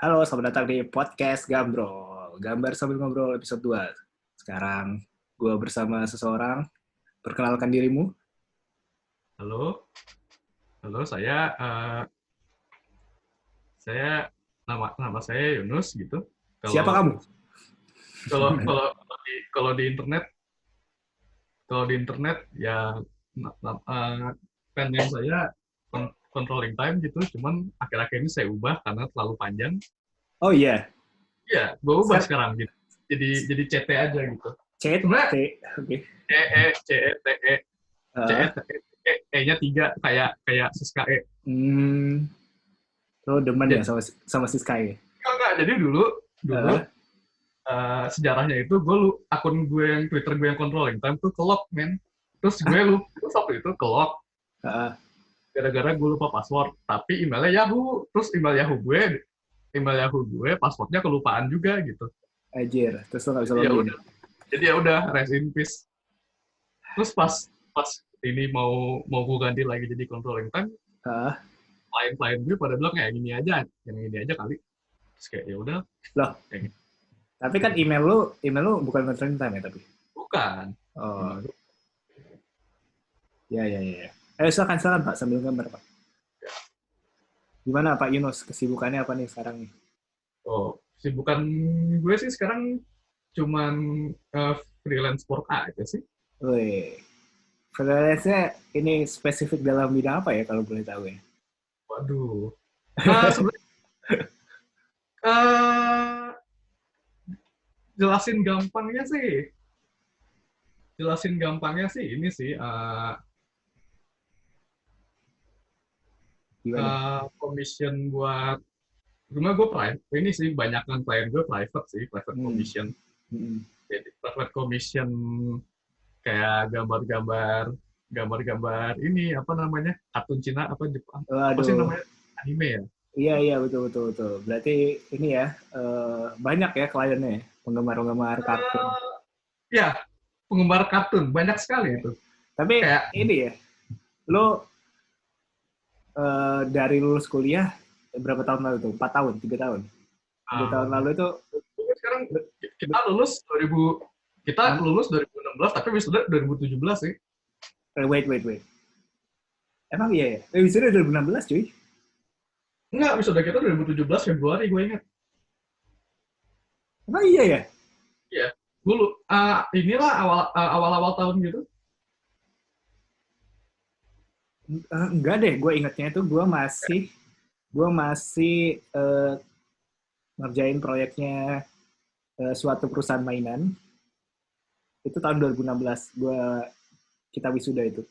Halo, selamat datang di podcast Gambrol. Gambar sambil ngobrol episode 2. Sekarang gue bersama seseorang. Perkenalkan dirimu. Halo, halo saya nama saya Yunus gitu. Siapa Kalau kamu? kalau kalau kalau di internet ya pending saya controlling time gitu. Cuman akhir-akhir ini saya ubah karena terlalu panjang. Oh iya, Iya, gue ubah Sekarang sekarang gitu. Jadi CT aja gitu. CT. Sebenarnya Oke. Eh, E-nya 3 kayak Siska E. hmm, lo demen ya Jadi sama si Sky? enggak, jadi dulu dulu Eh, sejarahnya itu akun gue yang Twitter gue yang controlling time tuh ke-lock, men. Terus gue ah, lupa, terus waktu itu ke-lock ah, gara-gara gue lupa password. Tapi emailnya Yahoo. Terus email Yahoo gue passwordnya kelupaan juga gitu. Anjir, terus lo gak bisa Jadi ya login. udah, rest in peace. Terus pas ini mau gue ganti lagi jadi controlling time, Ah, klien-klien gue pada bilang kayak gini aja, yang ini aja kali. Terus kayak ya udah, loh, kayak gitu. tapi kan email lo bukan controlling time ya tapi. Bukan. Oh, Email gue. ya ya ya. Silakan Pak, sambil gambar Pak. Gimana Pak Yunus, kesibukannya apa nih sekarang nih? Oh, sibukan gue sih sekarang cuman freelance sport aja sih. Wih, freelance-nya ini spesifik dalam bidang apa ya kalau boleh tahu ya? Waduh. Sebenarnya eh, jelasin gampangnya sih, ini sih Gimana? commission buat cuma gue private ini sih banyak kan klien gue private sih, private Hmm. commission. Hmm. Jadi private commission kayak gambar-gambar ini apa namanya, kartun Cina apa Jepang apa sih Waduh, namanya, anime ya. iya iya betul betul betul. Berarti ini ya banyak ya kliennya, ya? Penggemar-penggemar kartun. Eh, ya, penggemar kartun banyak sekali Ya. itu. Tapi Kayak ini ya, lo dari lulus kuliah berapa tahun lalu tuh? 4 tahun, 3 tahun. 3 tahun uh, lalu itu sekarang be- kita be- lulus 2000, kita am- lulus 2016 tapi wisuda 2017 sih. wait. Emang iya ya? Wisuda 2016 cuy. Enggak, wisuda kita 2017 Februari gue ingat. Emang iya ya? Iya. Dulu inilah awal-awal tahun gitu. Enggak deh, gue ingetnya itu gue masih ngerjain proyeknya suatu perusahaan mainan. Itu tahun 2016 kita wisuda itu.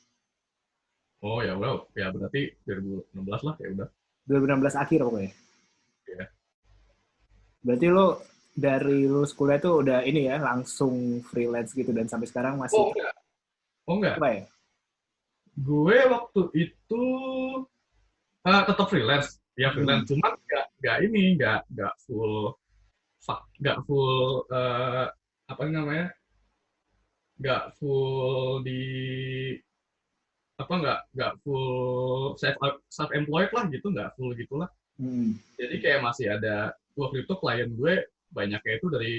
Oh ya, well, ya berarti 2016 lah ya udah. 2016 akhir pokoknya. Ya. Berarti lo dari lulus kuliah tuh udah ini ya langsung freelance gitu dan sampai sekarang masih Oh enggak, oh enggak. apa ya? Gue waktu itu tetap freelance. Ya Hmm. freelance, cuman nggak full, nggak full apa namanya, nggak full di apa nggak full self employed lah gitu, nggak full gitulah. Hmm. Jadi kayak masih ada, waktu itu klien gue banyaknya itu dari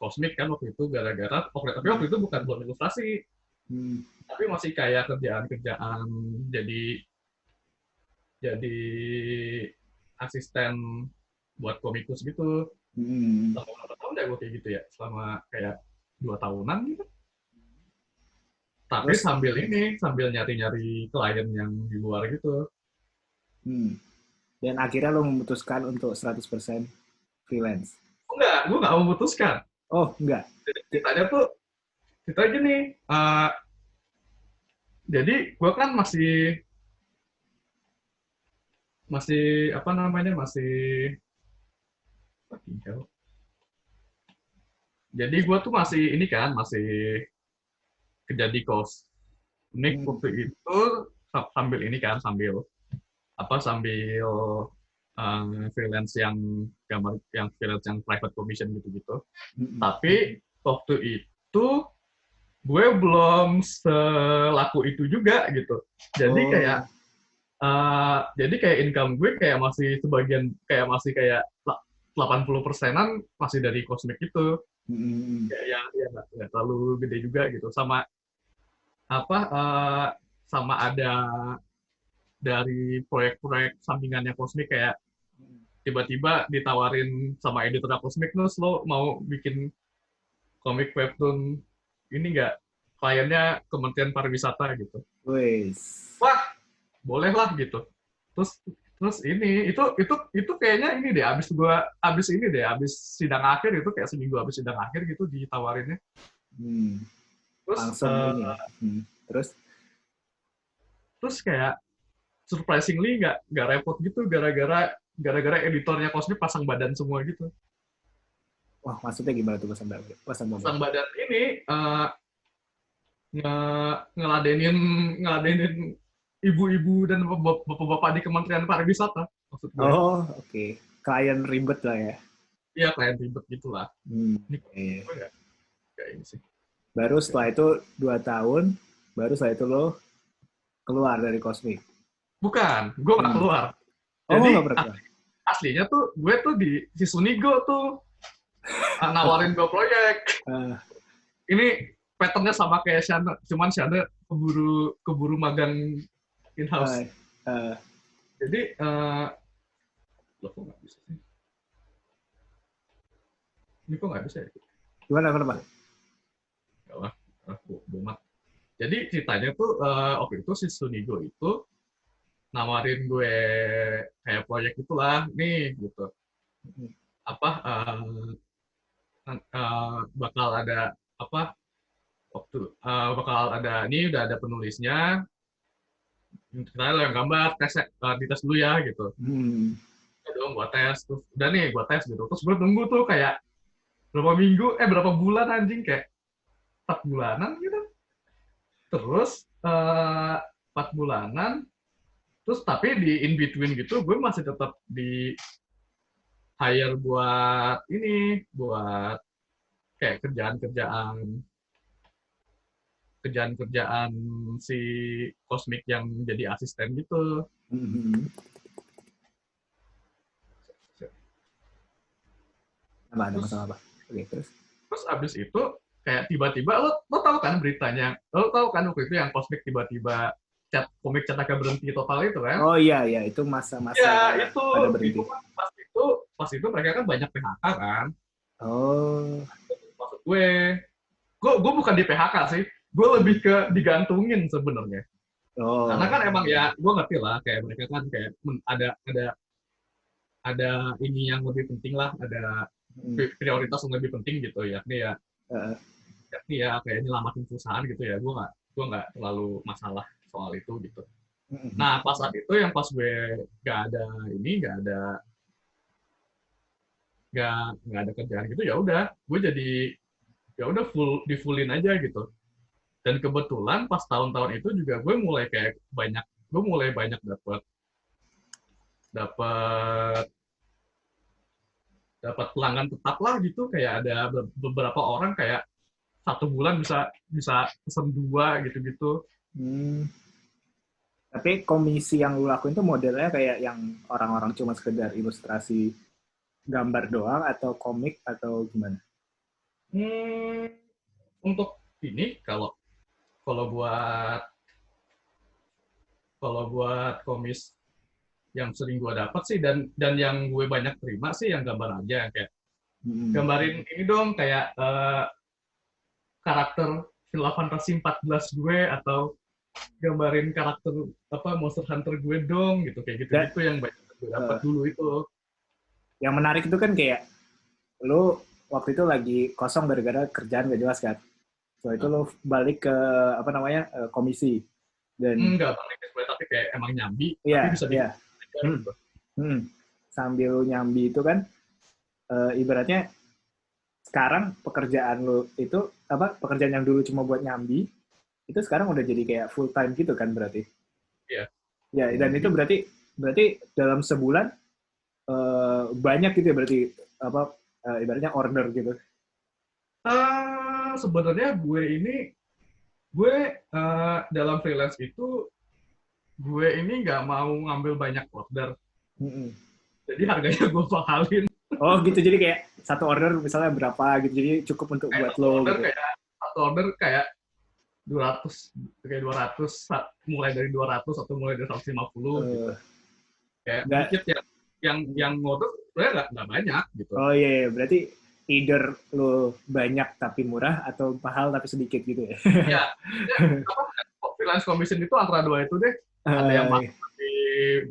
Cosmic kan waktu itu, gara-gara tapi waktu itu bukan belum ilustrasi, Hmm. tapi masih kayak kerjaan-kerjaan, jadi jadi asisten buat komikus gitu. Hmm. Selama berapa tahun ya gue kayak gitu ya, selama kayak 2 tahunan gitu. Tapi Terus sambil nyari-nyari klien yang di luar gitu. hmm. Dan akhirnya lo memutuskan untuk 100% freelance. Enggak, gue nggak memutuskan. Oh, enggak. Jadi ceritanya gini, jadi gue kan masih masih apa namanya, masih tinggal. Jadi gue tuh masih ini kan, masih kerja di kos. Ini Hmm. waktu itu sambil ini kan, sambil freelance yang freelance yang private commission gitu-gitu. Hmm. Tapi waktu itu gue belum selaku itu juga gitu. Jadi kayak Oh. Jadi kayak income gue kayak masih sebagian kayak 80%-an masih dari kosmik itu. Hmm. Ya nggak terlalu gede juga gitu. Apa eh, sama ada dari proyek-proyek sampingannya kosmik kayak tiba-tiba ditawarin sama editor kosmik, terus lo mau bikin komik webtoon ini nggak, kliennya Kementerian Pariwisata gitu. Wes. Wah, boleh lah gitu. Terus terus itu kayaknya ini deh, abis sidang akhir itu kayak seminggu abis sidang akhir gitu ditawarinnya. Hmm. Terus Langsung ini ya. Terus terus kayak surprisingly nggak repot gitu, gara-gara editornya Cosmic pasang badan semua gitu. wah, maksudnya gimana tuh pasang badan? Pasang badan. Pasang badan ini nge ngeladenin ngeladenin ibu-ibu dan bapak-bapak di Kementerian Pariwisata, maksud gue. Oh, oke. Klien ribet lah ya. Iya, kayak ribet gitulah. Hmm. Ini Iya. gue nggak ini sih. Baru setelah itu 2 tahun, baru setelah itu lo keluar dari Cosmic. Bukan, gue nggak Hmm. keluar. Oh, Jadi nggak pernah keluar. aslinya tuh gue tuh di si Sunigo tuh nawarin gue proyek. Uh, Ini patternnya sama kayak Shana, cuman Shana keburu keburu magang uh, in-house. uh, Jadi, loh kok nggak bisa sih? Ini kok nggak bisa ya? gimana, kenapa? Nggak lah, bomat. Jadi ceritanya tuh waktu itu si Sunigo itu nawarin gue kayak proyek itulah, nih gitu. Apa bakal ada apa bakal ada ini udah ada penulisnya, kita lo yang gambar dites dulu ya gitu. Hmm. Ya dong gua tes, terus udah nih gua tes gitu, terus gue tunggu tuh kayak berapa bulan anjing, kayak 4 bulanan gitu. Terus 4 bulanan, terus tapi di in between gitu gue masih tetap di hire buat kayak kerjaan si Cosmic yang jadi asisten gitu. Hmm. Apa ada Terus masalah apa? Oke, terus. terus abis itu kayak tiba-tiba lo tahu kan beritanya, lo tahu kan waktu itu yang Cosmic tiba-tiba komik Cetaka berhenti total itu kan? Oh iya, iya, itu masa-masa Ya itu pada itu berhenti. kan pas itu mereka kan banyak PHK kan. Oh, Maksud gue bukan di PHK sih, gue lebih ke digantungin sebenarnya. Karena oh, kan emang ya gue ngerti lah kayak mereka kan kayak ada ini yang lebih penting lah, ada hmm. prioritas yang lebih penting gitu ya, Uh, yakni ya kayak nyelamatin perusahaan gitu ya. Gue nggak terlalu masalah soal itu gitu. hmm. Nah pas saat itu yang pas gue nggak ada ini nggak ada kerjaan gitu, ya udah gue jadi ya udah fullin aja gitu. Dan kebetulan pas tahun-tahun itu juga gue mulai banyak dapat dapat dapat pelanggan tetap lah gitu, kayak ada beberapa orang kayak 1 bulan bisa bisa pesen 2 gitu-gitu. Hmm. Tapi komisi yang lu lakuin tuh modelnya kayak yang orang-orang cuma sekedar ilustrasi gambar doang atau komik atau gimana? Hmm, untuk ini kalau buat kalau buat komis yang sering gue dapat sih, dan yang gue banyak terima sih yang gambar aja, kayak Hmm. gambarin ini dong kayak karakter Final Fantasy 14 gue, atau gambarin karakter Monster Hunter gue dong gitu, kayak Dan gitu-gitu yang banyak gue dapat uh, dulu itu. yang menarik itu kan kayak lu waktu itu lagi kosong gara-gara kerjaan gak jelas kan. So itu lu balik ke apa namanya komisi dan Enggak balik sebenarnya, tapi kayak emang nyambi iya, tapi bisa iya. bikin Hmm. gitu. Hmm. Sambil lu nyambi itu kan ibaratnya sekarang pekerjaan lu itu apa pekerjaan yang dulu cuma buat nyambi itu sekarang udah jadi kayak full time gitu kan berarti. Iya. Ya, dan itu berarti berarti dalam sebulan banyak gitu ya berarti apa ibaratnya order gitu. Sebenarnya gue dalam freelance itu gue ini nggak mau ngambil banyak order. Mm-mm. Jadi harganya gue bakalin. Oh gitu, jadi kayak satu order misalnya berapa gitu, jadi cukup untuk Kayak buat lo gitu. satu order kayak 200, kayak 200, mulai dari 200 atau mulai dari 150 gitu. Eh, Kayak nggak, dikit ya, yang ngorder sebenarnya nggak banyak gitu. oh iya, iya, berarti either lo banyak tapi murah atau mahal tapi sedikit gitu ya. Ya, ya apa, freelance commission itu antara dua itu deh. Ada yang mahal Eh, tapi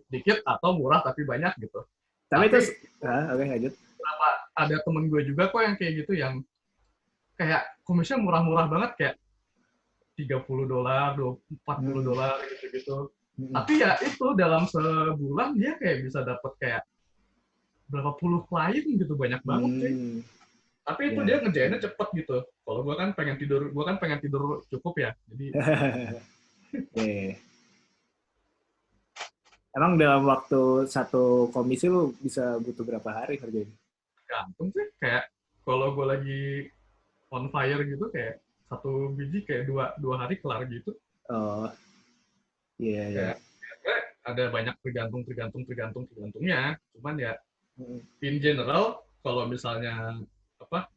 dikit atau murah tapi banyak gitu. tapi itu, Tapi oke lanjut. kenapa ada temen gue juga kok yang kayak gitu, yang kayak komisinya murah-murah banget, kayak $30, Hmm, $40 gitu-gitu. hmm, Tapi ya itu dalam sebulan dia kayak bisa dapat kayak berapa puluh klien gitu, banyak banget sih. hmm, Tapi itu dia ya. ngerjainnya cepet gitu. Kalau gue kan pengen tidur cukup ya. Jadi Ya. Emang dalam waktu satu komisi lu bisa butuh berapa hari kerjain? gantung sih. Kayak kalau gue lagi on fire gitu, kayak satu biji kayak dua hari kelar gitu. Oh, iya, iya. Kayak ada banyak tergantungnya. Cuman ya Hmm, in general, kalau misalnya apa,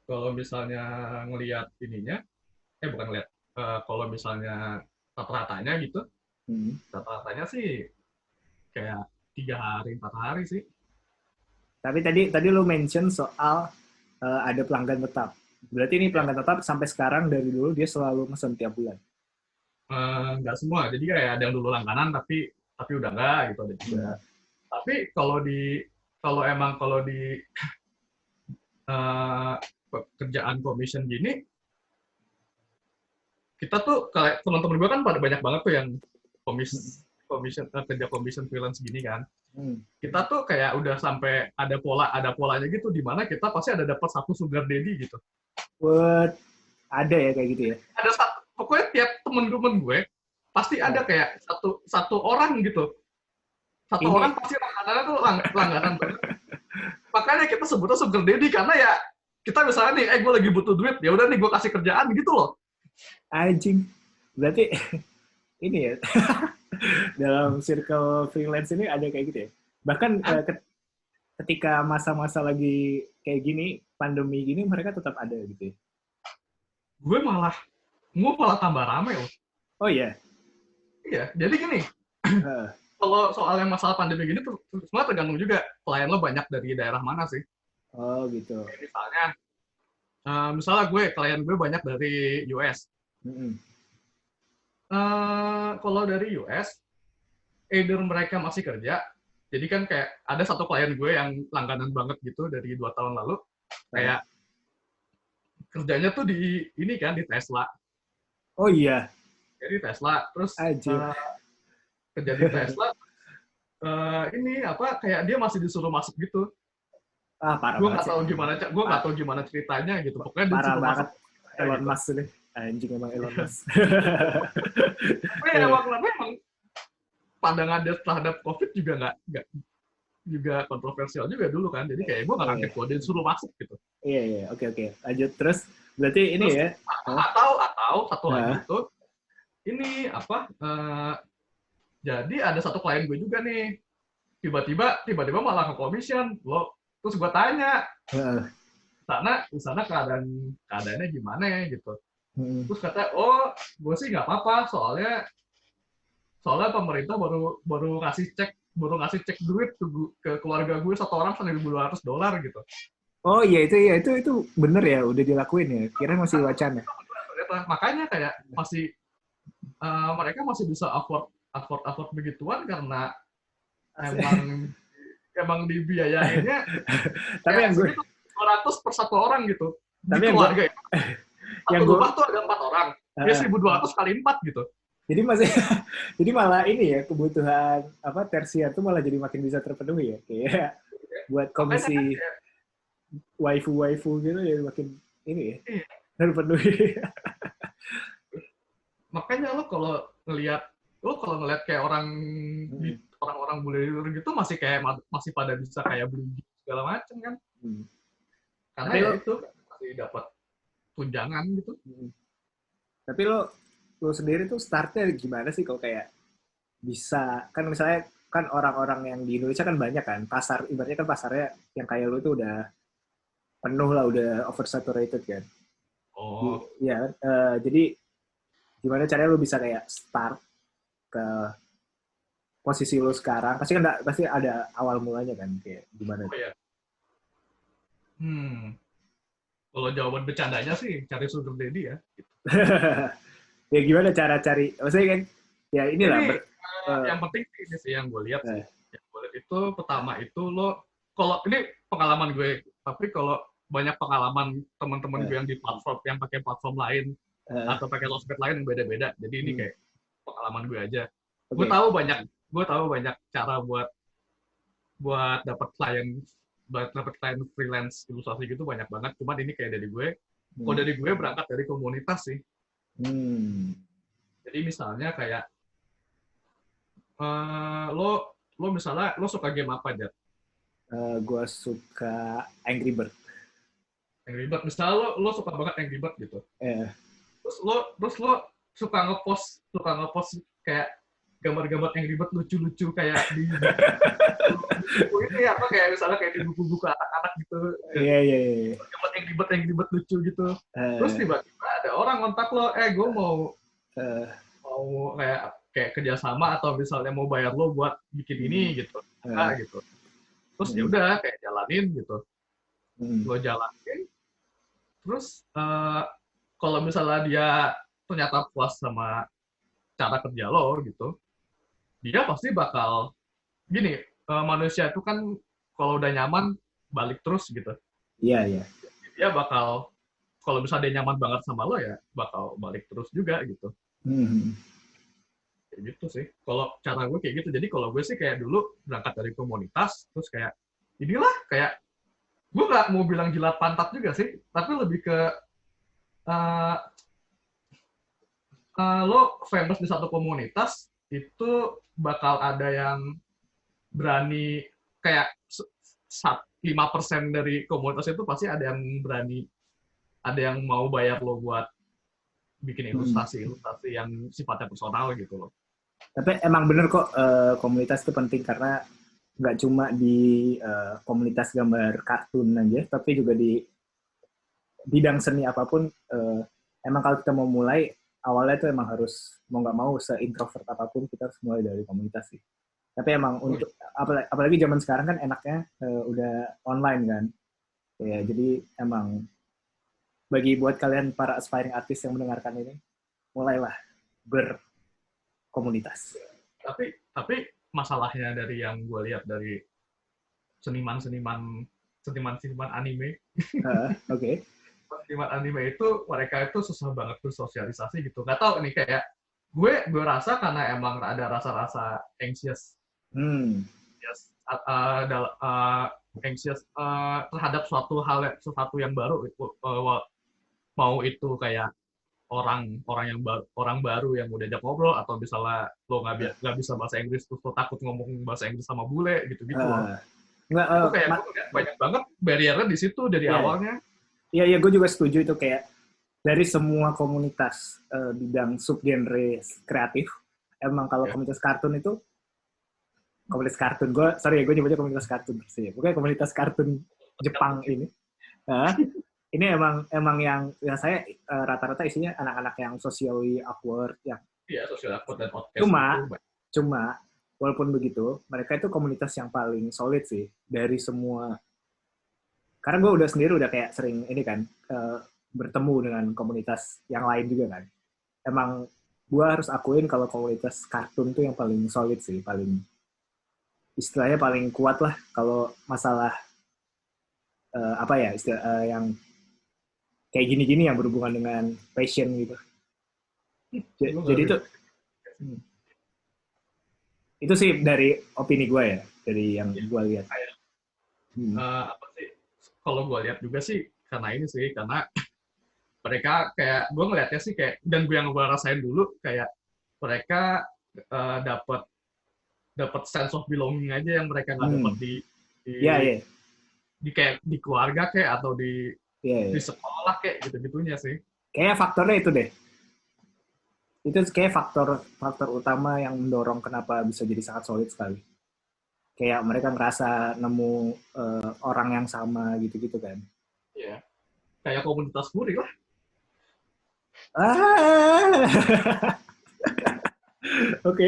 kalau misalnya ngelihat ininya, bukan ngelihat, kalau misalnya rata-ratanya gitu, hmm. rata-ratanya sih kayak 3 hari 4 hari sih. Tapi tadi tadi lu mention soal ada pelanggan tetap. Berarti ini Ya, pelanggan tetap sampai sekarang dari dulu dia selalu mesen tiap bulan. nggak semua, jadi kayak ada yang dulu langganan tapi udah nggak gitu, ada juga. Hmm. Tapi kalau di eh, pekerjaan commission gini, kita tuh kayak teman-teman gue kan pada banyak banget tuh yang kerja commission freelance gini kan. Hmm. Kita tuh kayak udah sampai ada polanya gitu, di mana kita pasti ada dapat satu sugar daddy gitu. Buat ada ya kayak gitu ya. Ada satu, pokoknya tiap temen-temen gue pasti ada Nah, kayak satu satu orang gitu. Satu ini orang pasti langganan tuh langganan banget. Makanya kita sebutnya sugar daddy, karena ya kita misalnya nih, gue lagi butuh duit, ya udah nih gue kasih kerjaan gitu loh. anjing. Berarti ini ya dalam circle freelance ini ada kayak gitu ya. Bahkan ketika masa-masa lagi kayak gini, pandemi gini mereka tetap ada gitu ya. Gue malah gue malah tambah rame loh. Oh iya. Iya, jadi gini, Heeh. kalau soal yang masalah pandemi gini tuh semua tergantung juga klien lo banyak dari daerah mana sih. Oh gitu. Kayak misalnya klien gue banyak dari US. Mm-mm. Kalau dari US, either mereka masih kerja, jadi kan kayak ada satu klien gue yang langganan banget gitu dari 2 tahun lalu, Heeh. kayak kerjanya tuh di ini kan, di Tesla. Oh iya. Jadi Tesla, terus Anjir. kerja di Tesla, ini apa, kayak dia masih disuruh masuk gitu. Ah, parah banget sih. Gue nggak Pa- tahu gimana ceritanya gitu. Pokoknya dia parah disuruh masuk banget aja Elon gitu. Musk ini. Anjing emang Elon Musk. Tapi emang pandangan dia terhadap COVID juga nggak juga kontroversial juga dulu kan. Jadi kayak gue nggak kaget Iya, kok dia disuruh masuk gitu. iya, iya. Oke, oke. Lanjut terus. Berarti ini Terus ya. Hah? atau satu lagi Hah? itu, ini apa? Jadi ada satu klien gue juga nih, tiba-tiba malah ke commission lo. Terus gue tanya, Heeh. di sana keadaannya gimana ya gitu. Hmm. Terus kata, oh gue sih nggak apa-apa, soalnya pemerintah baru baru ngasih cek duit ke keluarga gue satu orang $1.200 gitu. Oh iya, itu bener ya, udah dilakuin ya. Kira masih wacana. Makanya kayak mereka masih bisa afford begituan, karena emang emang dibiayainnya Tapi kayak yang gue, segitu, 200 per satu orang gitu di tapi keluarga itu. Satu yang gue, rumah tuh ada 4 orang, ya uh, 1.200 kali 4 gitu. jadi masih, jadi malah ini ya kebutuhan apa tersier tuh malah jadi makin bisa terpenuhi ya. Kayak buat Makanya kan komisi kayak, waifu-waifu gitu ya makin ini ya iya, terpenuhi. makanya lo kalau ngelihat kayak Hmm. orang-orang bule gitu, masih pada bisa kayak beli segala macam kan, Hmm. karena Tapi ya lo, itu masih dapat tunjangan gitu. hmm. Tapi lo lu sendiri tuh startnya gimana sih kalau kayak bisa, kan misalnya kan orang-orang yang di Indonesia kan banyak kan, pasar, ibaratnya kan pasarnya yang kayak lu tuh udah penuh lah, udah oversaturated kan. Oh, Iya, jadi gimana caranya lu bisa kayak start ke posisi lu sekarang? Pasti kan pasti ada awal mulanya kan, kayak gimana? oh ya. Kalau jawaban bercandanya sih cari sugar daddy ya. Gitu. Ya gimana cara cari? Maksudnya kan, ya inilah Ini uh, yang penting sih ini sih yang gue lihat sih. uh, Yang gue lihat itu pertama itu lo, kalau ini pengalaman gue, tapi kalau banyak pengalaman teman-teman uh, gue yang di platform, yang pakai platform lain uh, atau pakai sosmed lain yang beda-beda. Jadi ini hmm, kayak pengalaman gue aja. Gue oke. tahu banyak, gue tahu banyak cara buat buat dapat klien, buat dapat klien freelance ilustrasi gitu banyak banget. Cuman ini kayak dari gue, kalau Hmm, dari gue berangkat dari komunitas sih. hmm. Jadi misalnya kayak lo lo misalnya lo suka game apa aja? Gue suka Angry Bird. Angry Bird. Misalnya lo suka banget Angry Bird gitu. Eh, Terus lo suka ngepost kayak gambar-gambar Angry Bird lucu-lucu kayak di buku itu ya, apa kayak misalnya kayak di buku-buku anak-anak gitu. iya, iya, iya. Gambar Angry Bird lucu gitu. Terus Eh, tiba-tiba ada orang kontak lo, gue mau eh, mau kayak kayak kerjasama atau misalnya mau bayar lo buat bikin ini hmm, gitu, eh, gitu. Terus ya hmm, udah kayak jalanin gitu, hmm, lo jalanin. Terus kalau misalnya dia ternyata puas sama cara kerja lo gitu, dia pasti bakal gini. Manusia itu kan kalau udah nyaman balik terus gitu. iya, iya. Dia bakal, kalau misalnya dia nyaman banget sama lo ya bakal balik terus juga gitu. Hmm, hmm. Kayak gitu sih. Kalau cara gue kayak gitu. Jadi kalau gue sih kayak dulu berangkat dari komunitas, terus kayak inilah kayak gue nggak mau bilang jilat pantat juga sih, tapi lebih ke uh, lo famous di satu komunitas itu bakal ada yang berani kayak 5% dari komunitas itu pasti ada yang berani, ada yang mau bayar lo buat bikin Hmm. ilustrasi yang sifatnya personal gitu loh. Tapi emang bener kok, komunitas itu penting karena nggak cuma di komunitas gambar kartun aja, tapi juga di bidang seni apapun. Emang kalau kita mau mulai, awalnya itu emang harus mau nggak mau seintrovert apapun kita harus mulai dari komunitas sih. Tapi emang Oh, untuk apalagi zaman sekarang kan enaknya udah online kan. Ya, jadi emang bagi buat kalian para aspiring artist yang mendengarkan ini, mulailah berkomunitas. tapi masalahnya dari yang gue lihat dari seniman-seniman seniman-seniman anime, Oke. seniman anime itu mereka itu susah banget bersosialisasi gitu. Gak tau nih kayak gue rasa karena emang ada rasa-rasa anxious, Hmm. yes, anxious terhadap sesuatu yang baru itu, mau itu kayak orang baru yang udah diajak ngobrol atau misalnya lo nggak bisa bahasa Inggris terus lo takut ngomong bahasa Inggris sama bule gitu-gitu loh. Uh, nggak, Itu kayak gue ngeliat banyak banget barriernya di situ dari ya, awalnya. ya, ya, gue juga setuju itu kayak dari semua komunitas bidang subgenre kreatif, emang kalau Ya. komunitas kartun itu komunitas kartun, gue sorry ya gue nyebutnya komunitas kartun sih, bukan komunitas kartun Jepang ini. Nah, ini emang emang yang saya rata-rata isinya anak-anak yang socially awkward, yang Iya, sosial akut dan podcast gitu. cuma cuma walaupun begitu mereka itu komunitas yang paling solid sih dari semua, karena gue udah sendiri udah kayak sering ini kan bertemu dengan komunitas yang lain juga kan. Emang gue harus akuin kalau komunitas kartun tuh yang paling solid sih, paling istilahnya paling kuat lah kalau masalah apa ya istilah yang kayak gini-gini yang berhubungan dengan passion gitu. Gue Jadi nggak itu sih dari opini gue ya, dari yang ya, gue lihat. kayak Hmm. apa sih, kalau gue lihat juga sih karena ini sih karena mereka kayak gue ngelihatnya sih kayak, dan gue yang gue rasain dulu kayak mereka dapat dapat sense of belonging aja yang mereka nggak dapat Hmm. di Ya, ya, di kayak di keluarga kayak atau ya, di ya. sekolah kayak gitu-gitunya sih. Kayaknya faktornya itu deh. Itu kayak faktor utama yang mendorong kenapa bisa jadi sangat solid sekali. Kayak mereka ngerasa nemu orang yang sama gitu-gitu kan. Iya. Kayak komunitas furry lah. Ah, oke.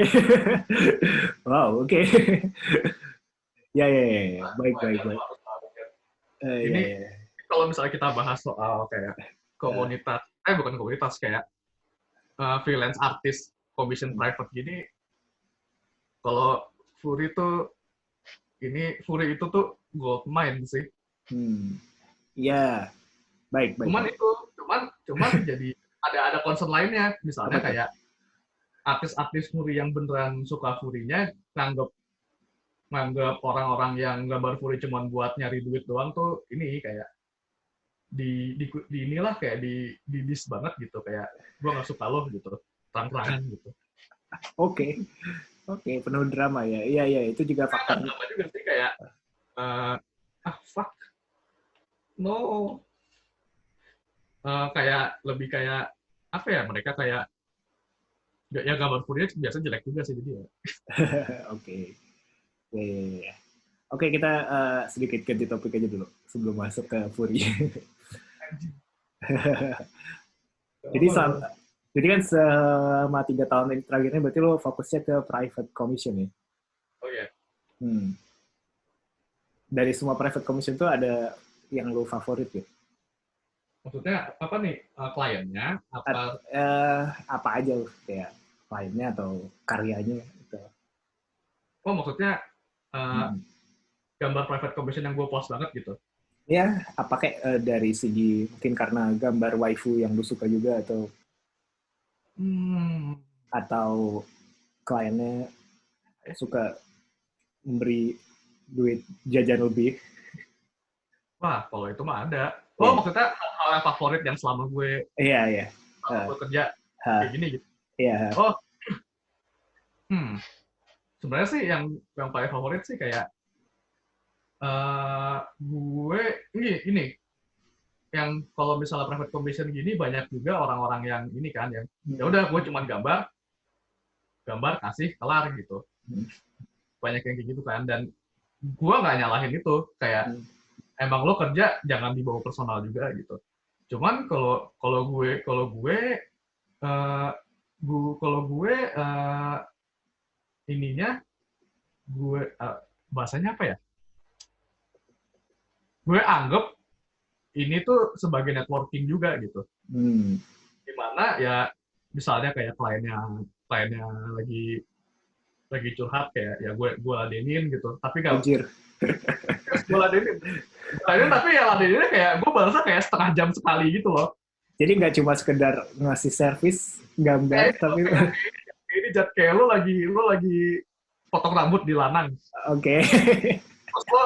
Wow, oke. Ya, ya, ya, ya. Baik, baik, baik. Ya, Ini ya. kalau misalnya kita bahas soal kayak Eh, komunitas, bukan komunitas, kayak freelance artist, commission private gini, kalau Fury tuh, Fury itu tuh gold mine sih. ya, baik, baik, Cuman baik. itu, cuman jadi ada concern lainnya, Apa misalnya tuh? kayak artis-artis Fury yang beneran suka Fury-nya nganggep nganggap orang-orang yang gambar Fury cuma buat nyari duit doang tuh ini kayak di inilah kayak di dis banget gitu, kayak gua nggak suka lo gitu, terang-terangan gitu. Oke, oke, penuh drama ya. Iya, iya, itu juga faktor. Sama juga sih kayak uh, fuck no. Kayak lebih kayak apa ya, mereka kayak ya gambar Fury biasa jelek juga sih jadi ya. Oke, ya, ya, ya. Oke, kita sedikit ganti topik aja dulu sebelum masuk ke Fury. Jadi Oh, jadi kan selama 3 tahun ini terakhirnya berarti lo fokusnya ke private commission ya. oh ya, Hmm. Dari semua private commission tuh ada yang lo favorit ya? maksudnya apa nih, kliennya apa? Apa aja lo kayak kliennya atau karyanya gitu. Oh maksudnya uh, Hmm. gambar private commission yang gue post banget gitu. Ya, apa kayak dari segi mungkin karena gambar waifu yang lo suka juga Hmm, atau kliennya suka memberi duit jajan lebih. wah kalau itu mah ada. Oh Iya, maksudnya hal yang favorit yang iya, iya. selama Uh, gue kerja kayak gini gitu. iya. Oh, hmm, sebenarnya sih yang paling favorit sih kayak gue ini yang kalau misalnya private commission gini banyak juga orang-orang yang ini kan yang ya Hmm. udah gue cuma gambar gambar kasih kelar gitu, Hmm. banyak yang kayak gitu kan, dan gue nggak nyalahin itu, kayak Hmm. emang lo kerja jangan dibawa personal juga gitu. Cuman kalau kalau gue uh, kalau gue ininya gue bahasanya apa ya, gue anggap ini tuh sebagai networking juga gitu, Hmm. dimana ya misalnya kayak kliennya lagi curhat kayak ya gue ladenin gitu, tapi gak Anjir. gue ladenin tapi ya ladeninnya kayak gue balasnya kayak setengah jam sekali gitu loh, Jadi nggak cuma sekedar ngasih servis kayak gambar, ini loh, tapi kayak ini jat kayak lo lagi potong rambut di Lanang, oke.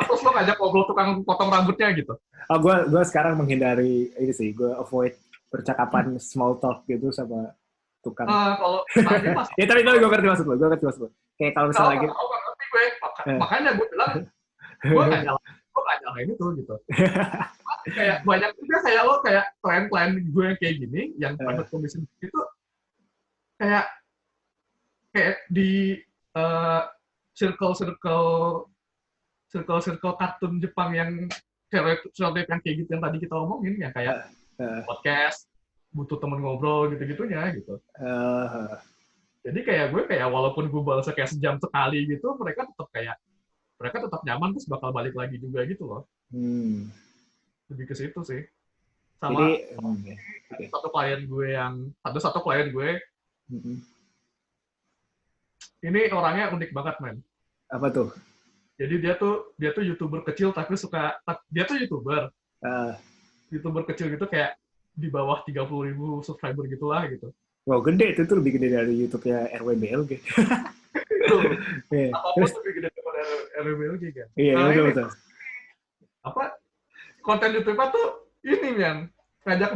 terus lo ngajak ngobrol tukang potong rambutnya gitu. Oh, gue sekarang menghindari ini sih, gue avoid percakapan small talk gitu sama tukang. Kalau tadi pas Ya tapi gue ngerti maksud lo, gue ngerti maksud lo. Kayak kalau misalnya tahu lagi, tahu kan ngerti gue, eh. makanya gue bilang gue nggak nyalain itu gitu. Kayak banyak juga kayak lo kayak klien-klien gue yang kayak gini yang private commission itu kayak kayak di uh, circle circle circle circle kartun Jepang yang stereotip yang kayak gitu yang tadi kita omongin, yang kayak uh, podcast butuh temen ngobrol gitu-gitunya gitu. uh, Jadi kayak gue kayak walaupun gue balasnya kayak sejam sekali gitu, mereka tetap nyaman terus bakal balik lagi juga gitu loh. hmm. Lebih ke situ sih. Jadi, Sama ya. Okay. satu klien gue Hmm. ini orangnya unik banget men. Apa tuh? Jadi dia tuh youtuber kecil tapi dia tuh Uh, youtuber kecil gitu, kayak di bawah 30.000 subscriber gitulah gitu. wow, gede itu tuh lebih gede dari YouTube-nya RWBLG. Itu Yeah. apapun Terus, lebih gede daripada RWBLG kan. iya, Nah betul ini betul. apa konten YouTube tuh ini men, ngajak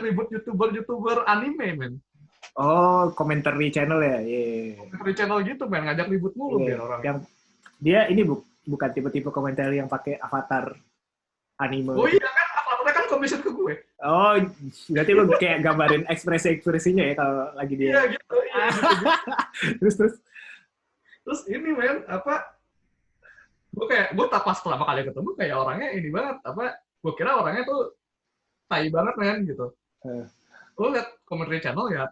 ribut youtuber anime men. Oh, commentary channel ya. Iya. Dari channel gitu men, ngajak ribut mulu Iya. biar orang. Yang dia ini bukan tipe-tipe komentar yang pakai avatar anime Oh gitu. iya kan, apa kan commission ke gue. Oh, berarti lu kayak gambarin ekspresi-ekspresinya ya kalau lagi Iya dia. gitu, iya gitu. Terus. Terus ini men, apa, gue tak pas pertama kali ketemu kayak orangnya ini banget, apa, gue kira orangnya tuh tai banget men gitu. Eh, Gue liat commentary channel ya,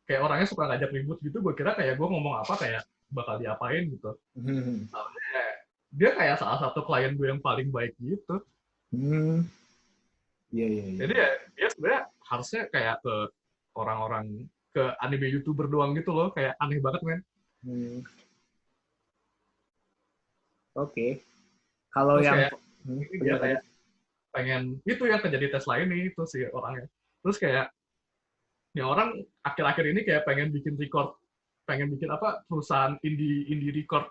kayak orangnya suka ngajak ribut gitu, gue kira kayak gue ngomong apa kayak bakal diapain gitu. hmm, Soalnya dia kayak salah satu klien gue yang paling baik gitu. hmm, iya, iya, iya. Jadi ya dia sebenarnya harusnya kayak ke orang-orang, ke anime YouTuber doang gitu loh, kayak aneh banget men. Hmm, oke. Kalau Terus yang kayak ini dia pendapat kayak pengen itu yang kerja di Tesla ini itu si orangnya. Terus kayak ya orang akhir-akhir ini kayak pengen bikin record, pengen bikin apa, perusahaan indie indie record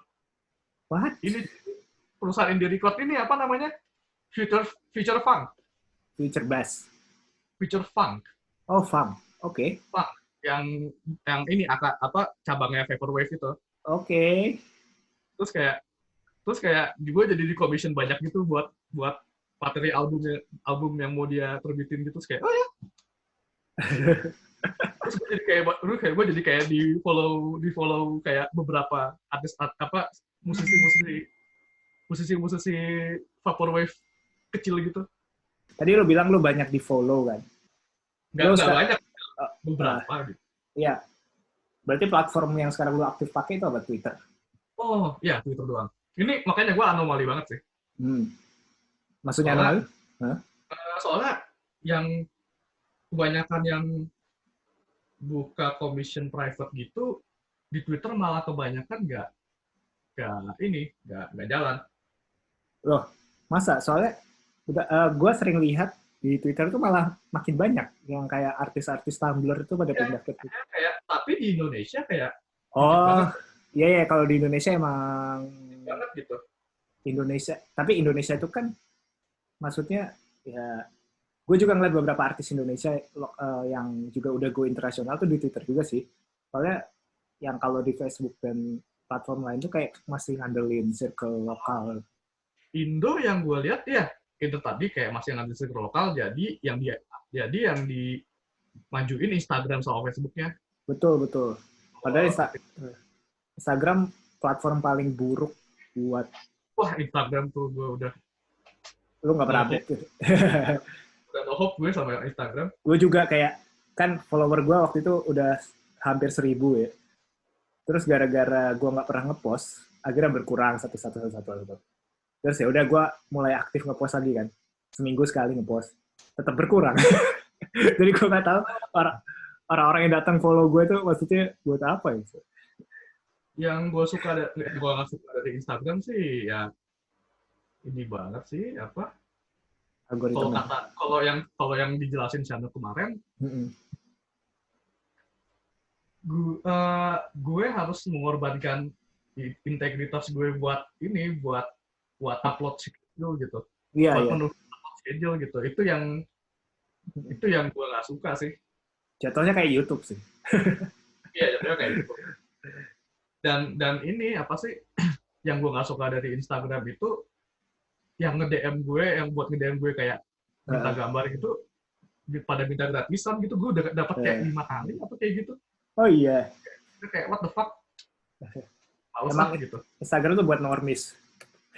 what? ini, perusahaan indie record ini apa namanya, future future funk, Future bass. future funk Oh, fun. Oke. funk yang ini apa cabangnya vaporwave itu. Oke. Terus kayak gue jadi di commission banyak gitu buat buat materi album yang mau dia terbitin gitu. Terus kayak oh ya, terus gue jadi kayak gue jadi kayak di follow kayak beberapa artis apa, musisi vaporwave kecil gitu. Tadi lu bilang lu banyak di follow kan? Lu Nggak banyak, uh, beberapa gitu. iya. Berarti platform yang sekarang lu aktif pakai itu apa? Twitter? Oh ya, Twitter doang. Ini makanya gue anomali banget sih. Hmm. Maksudnya Soalnya anomali? Hah? soalnya yang kebanyakan yang buka commission private gitu di Twitter malah kebanyakan nggak jalan. Loh, masa? Soalnya gue sering lihat di Twitter tuh malah makin banyak yang kayak artis-artis Tumblr itu pada Ya, pindah ke Twitter. kayak tapi di Indonesia kayak dikit Oh, banget, iya ya, kalau di Indonesia emang banget gitu. Indonesia, tapi Indonesia itu kan maksudnya ya gue juga ngeliat beberapa artis Indonesia yang juga udah go internasional tuh di Twitter juga sih. Soalnya yang kalau di Facebook dan platform lain tuh kayak masih ngandelin circle lokal. Indo yang gue lihat ya itu tadi kayak masih ngambil circle lokal, jadi yang dimajuin Instagram sama Facebooknya. Betul, betul. Padahal Oh, Instagram platform paling buruk buat wah Instagram tuh gue lu nggak pernah no hope, update gitu. udah no hope gue sama Instagram. Gue juga kayak kan follower gue waktu itu udah hampir 1.000 ya. Terus gara-gara gue nggak pernah ngepost, akhirnya berkurang satu. Terus ya udah gue mulai aktif ngepost lagi kan, seminggu sekali ngepost, tetap berkurang. Jadi gue nggak tahu orang-orang yang datang follow gue tuh maksudnya buat apa ya? Yang gue nggak suka dari Instagram sih ya ini banget sih apa, Algoritma. kalau yang dijelasin channel kemarin, gue harus mengorbankan integritas gue buat buat upload schedule gitu, Iya, buat iya. penuh schedule gitu. Itu yang gue nggak suka sih. Jatuhnya kayak YouTube sih. Iya, jadinya kayak gitu. Dan ini apa sih yang gue nggak suka dari Instagram itu, yang nge-DM gue, yang buat nge-DM gue kayak minta gambar gitu, pada minta gratisan gitu, gue udah dapat kayak 5 kali apa kayak gitu. Oh iya. Kayak what the fuck, males Emang lah gitu. Instagram tuh buat normis.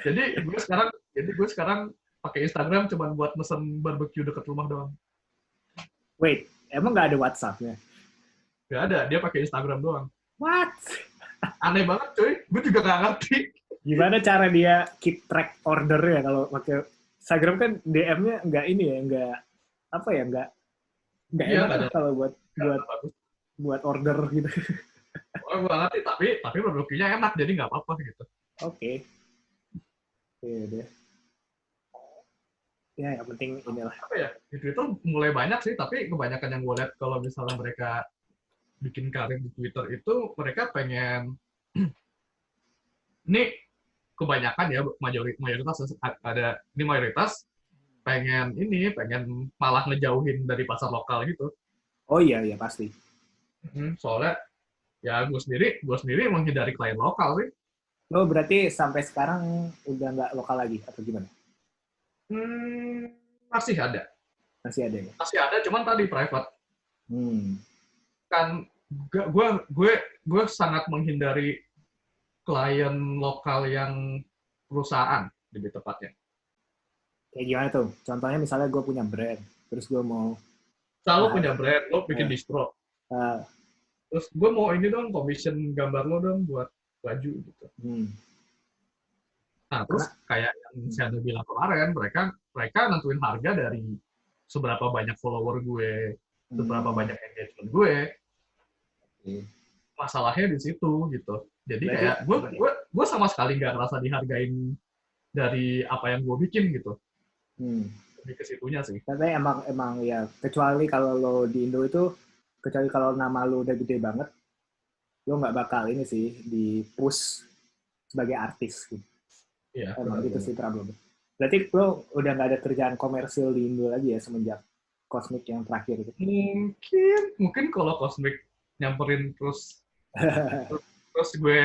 Jadi gue sekarang pakai Instagram cuma buat mesen barbecue deket rumah doang. Wait, emang nggak ada WhatsApp-nya? Gak ada, dia pakai Instagram doang. What? Aneh banget cuy, gue juga gak ngerti. Gimana cara dia keep track order ya kalau pakai Instagram kan DM-nya nggak ini ya, nggak apa ya, nggak Iya, enak kalau buat order gitu. Oh, gue ngerti, tapi barbecue-nya enak, jadi nggak apa-apa gitu. Oke. Iya deh. Ya, yang penting inilah. Apa ya, di Twitter mulai banyak sih, tapi kebanyakan yang gue lihat kalau misalnya mereka bikin karir di Twitter itu, mereka pengen ini kebanyakan ya, mayoritas pengen malah ngejauhin dari pasar lokal gitu. Oh iya, iya pasti. Soalnya ya gue sendiri menghindari klien lokal sih. Lo berarti sampai sekarang udah nggak lokal lagi atau gimana? Masih ada. Masih ada ya? Masih ada, cuman tadi private. Hmm. Kan gue sangat menghindari klien lokal yang perusahaan, lebih tepatnya. Kayak gimana tuh? Contohnya misalnya gue punya brand, terus gue mau Selalu punya hire, brand, lo bikin uh, distro. uh, Terus gue mau ini dong, commission gambar lo dong buat baju gitu. hmm. Nah, terus Karena, kayak yang hmm. saya bilang kemarin, mereka mereka nentuin harga dari seberapa banyak follower gue, seberapa Hmm. banyak engagement gue. Oke. Masalahnya di situ gitu. Jadi Berarti, kayak gue sama sekali nggak ngerasa dihargain dari apa yang gue bikin gitu. hmm. Lebih ke situnya sih. Tapi emang ya, kecuali kalau lo di Indo itu, kecuali kalau nama lo udah gede banget, lo nggak bakal ini sih di push sebagai artis gitu. Iya, Emang gitu benar-benar. sih problemnya. Berarti lo udah nggak ada kerjaan komersil di Indo lagi ya semenjak Cosmic yang terakhir itu. Mungkin kalau Cosmic nyamperin terus terus gue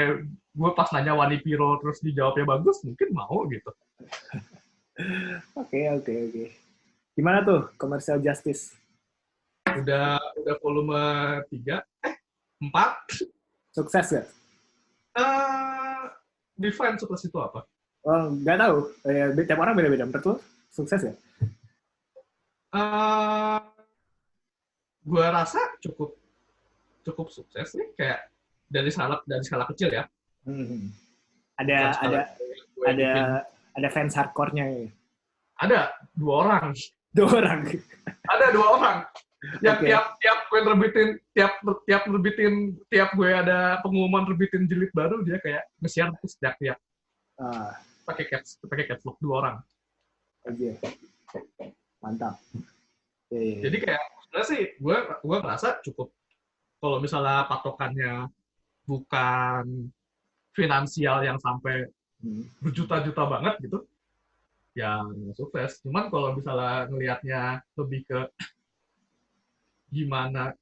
pas nanya Wani Piro terus dijawabnya bagus, mungkin mau gitu. Oke, oke, oke. Gimana tuh Commercial Justice? Udah volume 3, 4. Sukses gak? eh Define sukses itu apa? Oh, nggak tahu. Tiap orang beda-beda. Menurut lo sukses ya? eh gue rasa cukup cukup sukses nih, kayak dari skala kecil ya, Hmm. bukan Ada skala ada gede yang gue ada bikin. ada fans hardcore-nya ya. Ada 2 orang. Dua orang. Ada 2 orang yang Oke. tiap gue terbitin, tiap gue ada pengumuman terbitin jilid baru, dia kayak nge-share terus tiap Ah, pakai caps lock 2 orang. aja. Mantap. Ya, ya, Jadi ya. kayak sebenarnya sih gue ngerasa cukup, kalau misalnya patokannya bukan finansial yang sampai Hmm. berjuta-juta banget gitu, yang sukses. Cuman kalau misalnya ngelihatnya lebih ke gimana,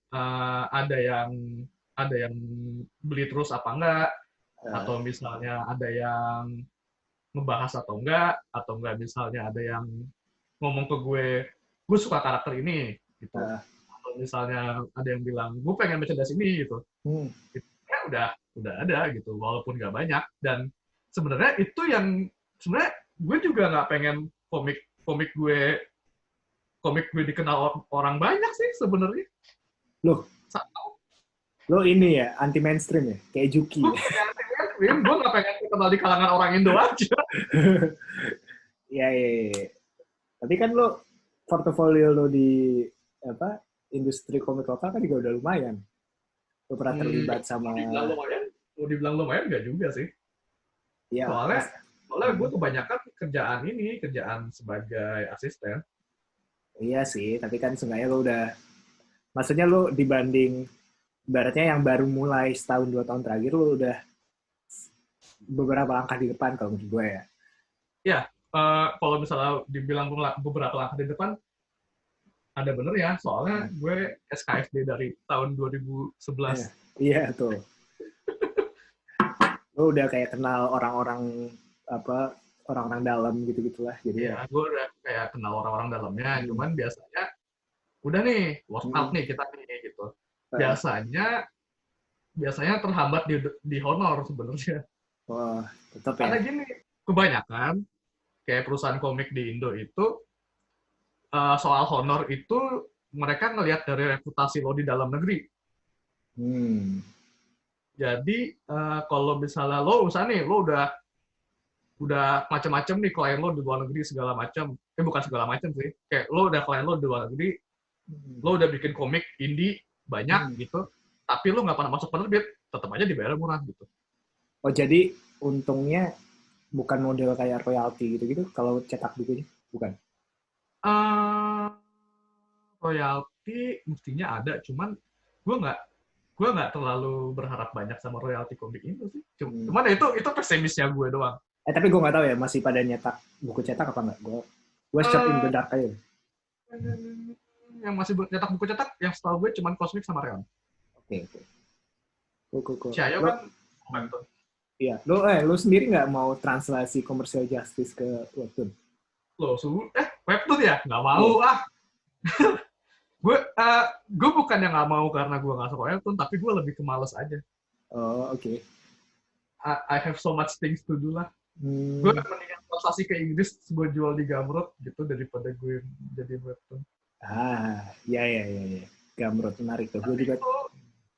ada yang beli terus apa enggak, Ah, atau misalnya ada yang ngebahas atau enggak misalnya ada yang ngomong ke gue suka karakter ini gitu, ah. atau misalnya ada yang bilang gue pengen merchandise ini gitu, Hmm. itu ya udah ada gitu, walaupun nggak banyak. Dan sebenarnya itu yang sebenarnya gue juga nggak pengen komik komik gue komik gue dikenal orang banyak sih sebenarnya. Loh, lo ini ya anti mainstream ya, kayak Juki Gue ya. pengen mainstream, gue nggak pengen dikenal di kalangan orang Indo aja. Ya, ya, ya. Tapi kan lo portofolio lo di apa industri komik lokal kan juga udah lumayan. Lo pernah terlibat sama Mau dibilang lumayan, nggak juga sih. ya Soalnya mas. soalnya gue Hmm. kebanyakan kerjaan sebagai asisten. Iya sih, tapi kan seenggaknya lo udah, maksudnya lo dibanding ibaratnya yang baru mulai setahun 2 tahun terakhir lo udah beberapa langkah di depan kalau menurut gue ya. Ya, kalau misalnya dibilang beberapa langkah di depan, ada bener ya. Soalnya Hmm. gue SKSD dari tahun 2011. Iya tuh. Lo udah kayak kenal orang-orang apa orang-orang dalam gitu-gitulah. Jadi Iya, ya. gue udah kayak kenal orang-orang dalamnya. Hmm. Cuman biasanya udah nih, workout Hmm. nih kita nih gitu. Biasanya biasanya terhambat di honor sebenarnya. Wah, tetap ya. Karena gini, kebanyakan kayak perusahaan komik di Indo itu, soal honor itu mereka ngelihat dari reputasi lo di dalam negeri. Hmm. Jadi kalau misalnya lo udah macam-macam nih klien lo di luar negeri segala macam, bukan segala macam sih, kayak lo udah klien lo di luar negeri, Hmm. lo udah bikin komik indie banyak Hmm. gitu, tapi lo nggak pernah masuk penerbit, tetap aja dibayar murah gitu. Oh, jadi untungnya bukan model kayak royalti gitu-gitu kalau cetak bukunya? Bukan. Uh, Royalti mestinya ada, cuman gue nggak gue nggak terlalu berharap banyak sama royalti komik itu sih. Hmm. Cuman itu pesimisnya gue doang. Tapi gue nggak tahu ya masih pada nyetak buku cetak apa nggak. Gue shot in the Uh, dark aja. yang masih nyetak buku cetak, yang setahu gue cuman Cosmic sama Real. Oke, oke. Cool. Si Ayo Lo, kan komen tuh. iya. Lo sendiri nggak mau translasi commercial justice ke webtoon? Webtoon ya? Nggak Iya. mau ah. Gue bukan yang nggak mau karena gue nggak suka webtoon, tapi gue lebih ke males aja. Oh, oke. Okay. I have so much things to do lah. Gue mendingan translasi ke Inggris, gue jual di Gumroad gitu daripada gue jadi webtoon. Ya. Gumroad menarik tuh. Gue juga.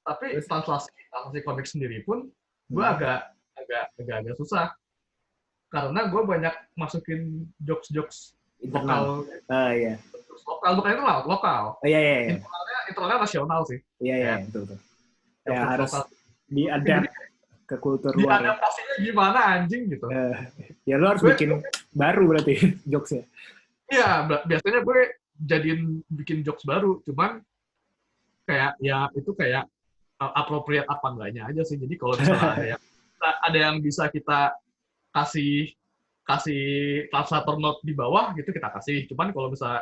Tapi translasi komik sendiri pun gue agak susah karena gue banyak masukin jokes internal. Iya. Lokal bukan itu lah, lokal. Iya. Internalnya nasional sih. Iya, betul. Ya harus diadapt ke kultur luar. Diadaptasinya gimana anjing gitu. Ya lo harus bikin baru berarti jokesnya. Iya, biasanya gue jadiin bikin jokes baru, cuman kayak ya itu kayak appropriate apa enggaknya aja sih. Jadi kalau misalnya ada yang bisa kita kasih translator note di bawah gitu kita kasih. Cuman kalau misalnya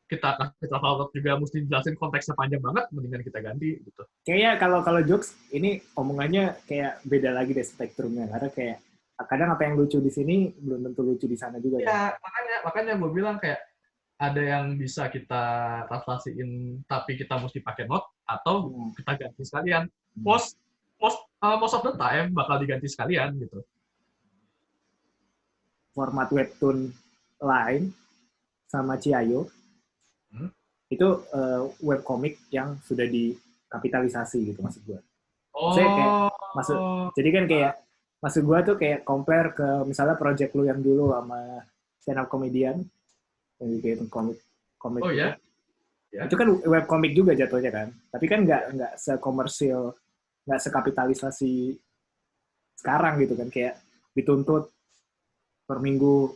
kita kasih translator juga mesti jelasin konteksnya panjang banget, mendingan kita ganti gitu. Kayaknya kalau jokes ini omongannya kayak beda lagi deh spektrumnya, karena kayak kadang apa yang lucu di sini belum tentu lucu di sana juga. Ya, makanya gue bilang kayak ada yang bisa kita translasiin tapi kita mesti pakai note atau kita ganti sekalian. Most of the time bakal diganti sekalian gitu. Format webtoon lain sama Ciayo itu webcomic yang sudah dikapitalisasi gitu maksud gue. Jadi kan kayak maksud gue tuh kayak compare ke misalnya project lu yang dulu sama stand up comedian yang kayak komik oh gitu. Ya? Itu kan webcomic juga jatuhnya kan, tapi kan nggak sekomersil, nggak sekapitalisasi sekarang gitu kan, kayak dituntut per minggu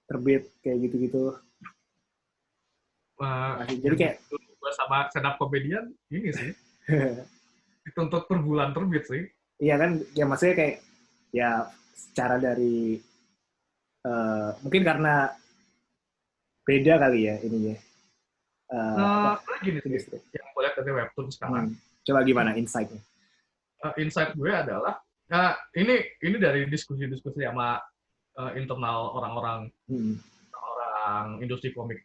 terbit kayak gitu-gitu. Jadi kayak gue sama stand up comedian ini sih dituntut per bulan terbit sih. Iya kan, ya maksudnya kayak ya secara dari mungkin karena beda kali ya ininya. Gini sih, yang gue lihat dari webtoon sekarang. Coba gimana insight-nya? Insight gue adalah, ini dari diskusi-diskusi sama internal orang-orang industri komik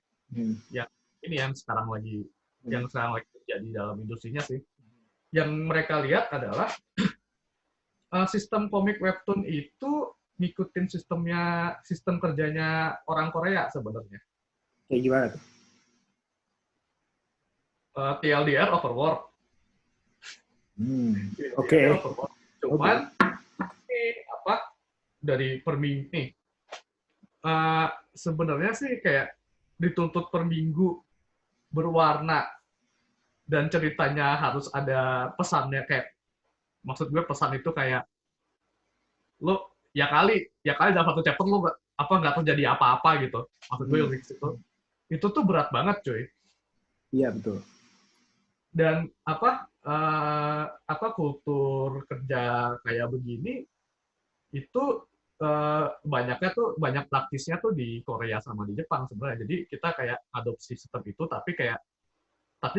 yang sekarang lagi terjadi dalam industrinya sih. Yang mereka lihat adalah sistem komik webtoon itu ngikutin sistem kerjanya orang Korea sebenarnya. Kayak gimana tuh? TLDR overwork. Oke. Cuman dari per minggu nih sebenarnya sih kayak dituntut per minggu berwarna dan ceritanya harus ada pesannya, kayak maksud gue pesan itu kayak lo ya kali dalam satu chapter lo nggak terjadi apa-apa gitu, maksud gue itu tuh berat banget cuy. Iya betul. Dan kultur kerja kayak begini itu banyak praktisnya tuh di Korea sama di Jepang sebenarnya. Jadi kita kayak adopsi sistem itu tapi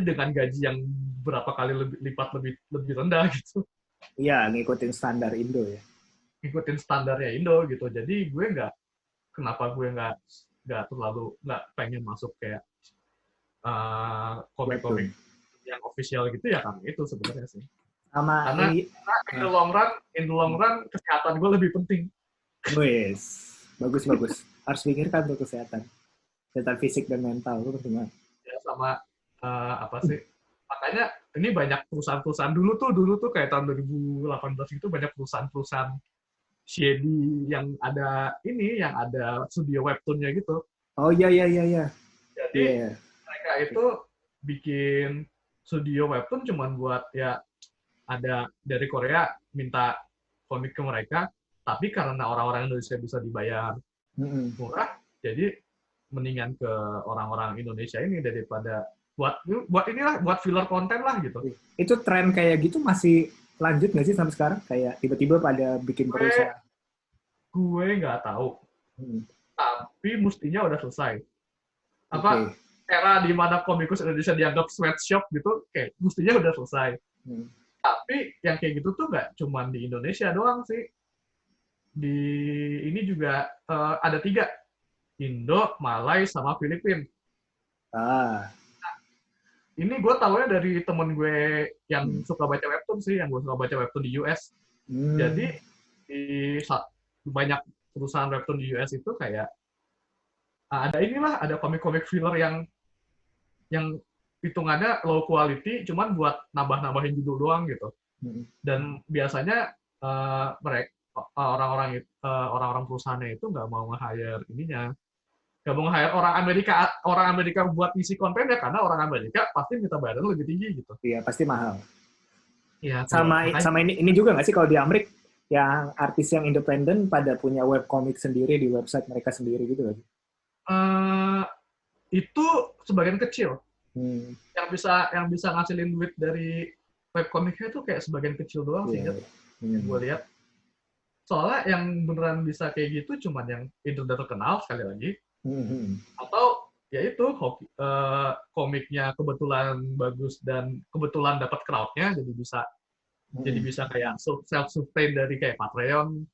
dengan gaji yang berapa kali lipat lebih rendah gitu. Iya, ngikutin standar Indo ya. Ngikutin standarnya Indo gitu. Jadi gue kenapa gue nggak pengen masuk kayak komik-komik yang official gitu ya, karena itu sebenarnya sih. Karena in the long run kesehatan gue lebih penting. Wes, bagus. Harus pikirkan tuh kesehatan fisik dan mental itu penting banget. Ya sama makanya ini banyak perusahaan-perusahaan dulu tuh kayak tahun 2018 itu banyak perusahaan shady yang ada studio webtoonnya gitu. Oh iya. Jadi mereka itu bikin studio webtoon cuman buat ya ada dari Korea minta komik ke mereka, tapi karena orang-orang Indonesia bisa dibayar murah, jadi mendingan ke orang-orang Indonesia ini daripada buat filler konten lah gitu. Itu tren kayak gitu masih lanjut nggak sih sampai sekarang? Kayak tiba-tiba pada bikin perusahaan? Gue nggak tahu. Tapi mestinya udah selesai. Era di mana komikus Indonesia dianggap sweatshop gitu, kayak mestinya udah selesai. Tapi yang kayak gitu tuh nggak cuma di Indonesia doang sih. Di ini juga ada 3. Indo, Malai, sama Filipina. Nah, ini gue tahunya dari temen gue yang suka baca webtoon sih, yang gue suka baca webtoon di US. Jadi di banyak perusahaan webtoon di US itu kayak ada komik-komik filler yang hitungannya low quality, cuman buat nambah-nambahin judul doang gitu. Dan biasanya mereka orang-orang perusahaannya itu nggak mau nge-hire nggak mau nge-hire orang Amerika buat isi kontennya, karena orang Amerika pasti minta bayaran lebih tinggi gitu. Iya, pasti mahal. Iya, sama ini juga nggak sih kalau di Amerika yang artis yang independen pada punya webcomic sendiri di website mereka sendiri gitu kan? Itu sebagian kecil. Yang bisa ngasilin duit dari webcomicnya itu kayak sebagian kecil doang sih, gue lihat. Soalnya yang beneran bisa kayak gitu cuman yang udah terkenal sekali lagi, atau ya itu komiknya kebetulan bagus dan kebetulan dapat crowd-nya, jadi bisa kayak self sustain dari kayak Patreon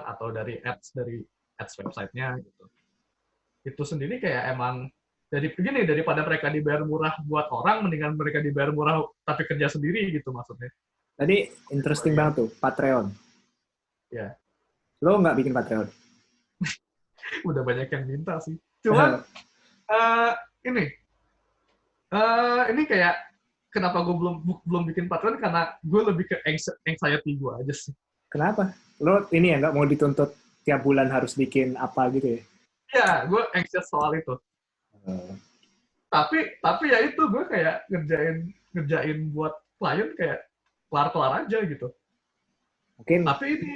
atau dari ads website-nya gitu. Itu sendiri kayak emang daripada mereka dibayar murah buat orang, mendingan mereka dibayar murah tapi kerja sendiri gitu maksudnya. Tadi interesting banget tuh, Patreon. Ya. Lo nggak bikin Patreon? Udah banyak yang minta sih. Cuman ini kayak kenapa gue belum bikin Patreon, karena gue lebih ke anxiety gue aja sih. Kenapa? Lo ini ya nggak mau dituntut tiap bulan harus bikin apa gitu ya? Ya, gue anxious soal itu. Tapi ya itu, gue kayak ngerjain buat klien kayak kelar-kelar aja gitu. Mungkin. Tapi ini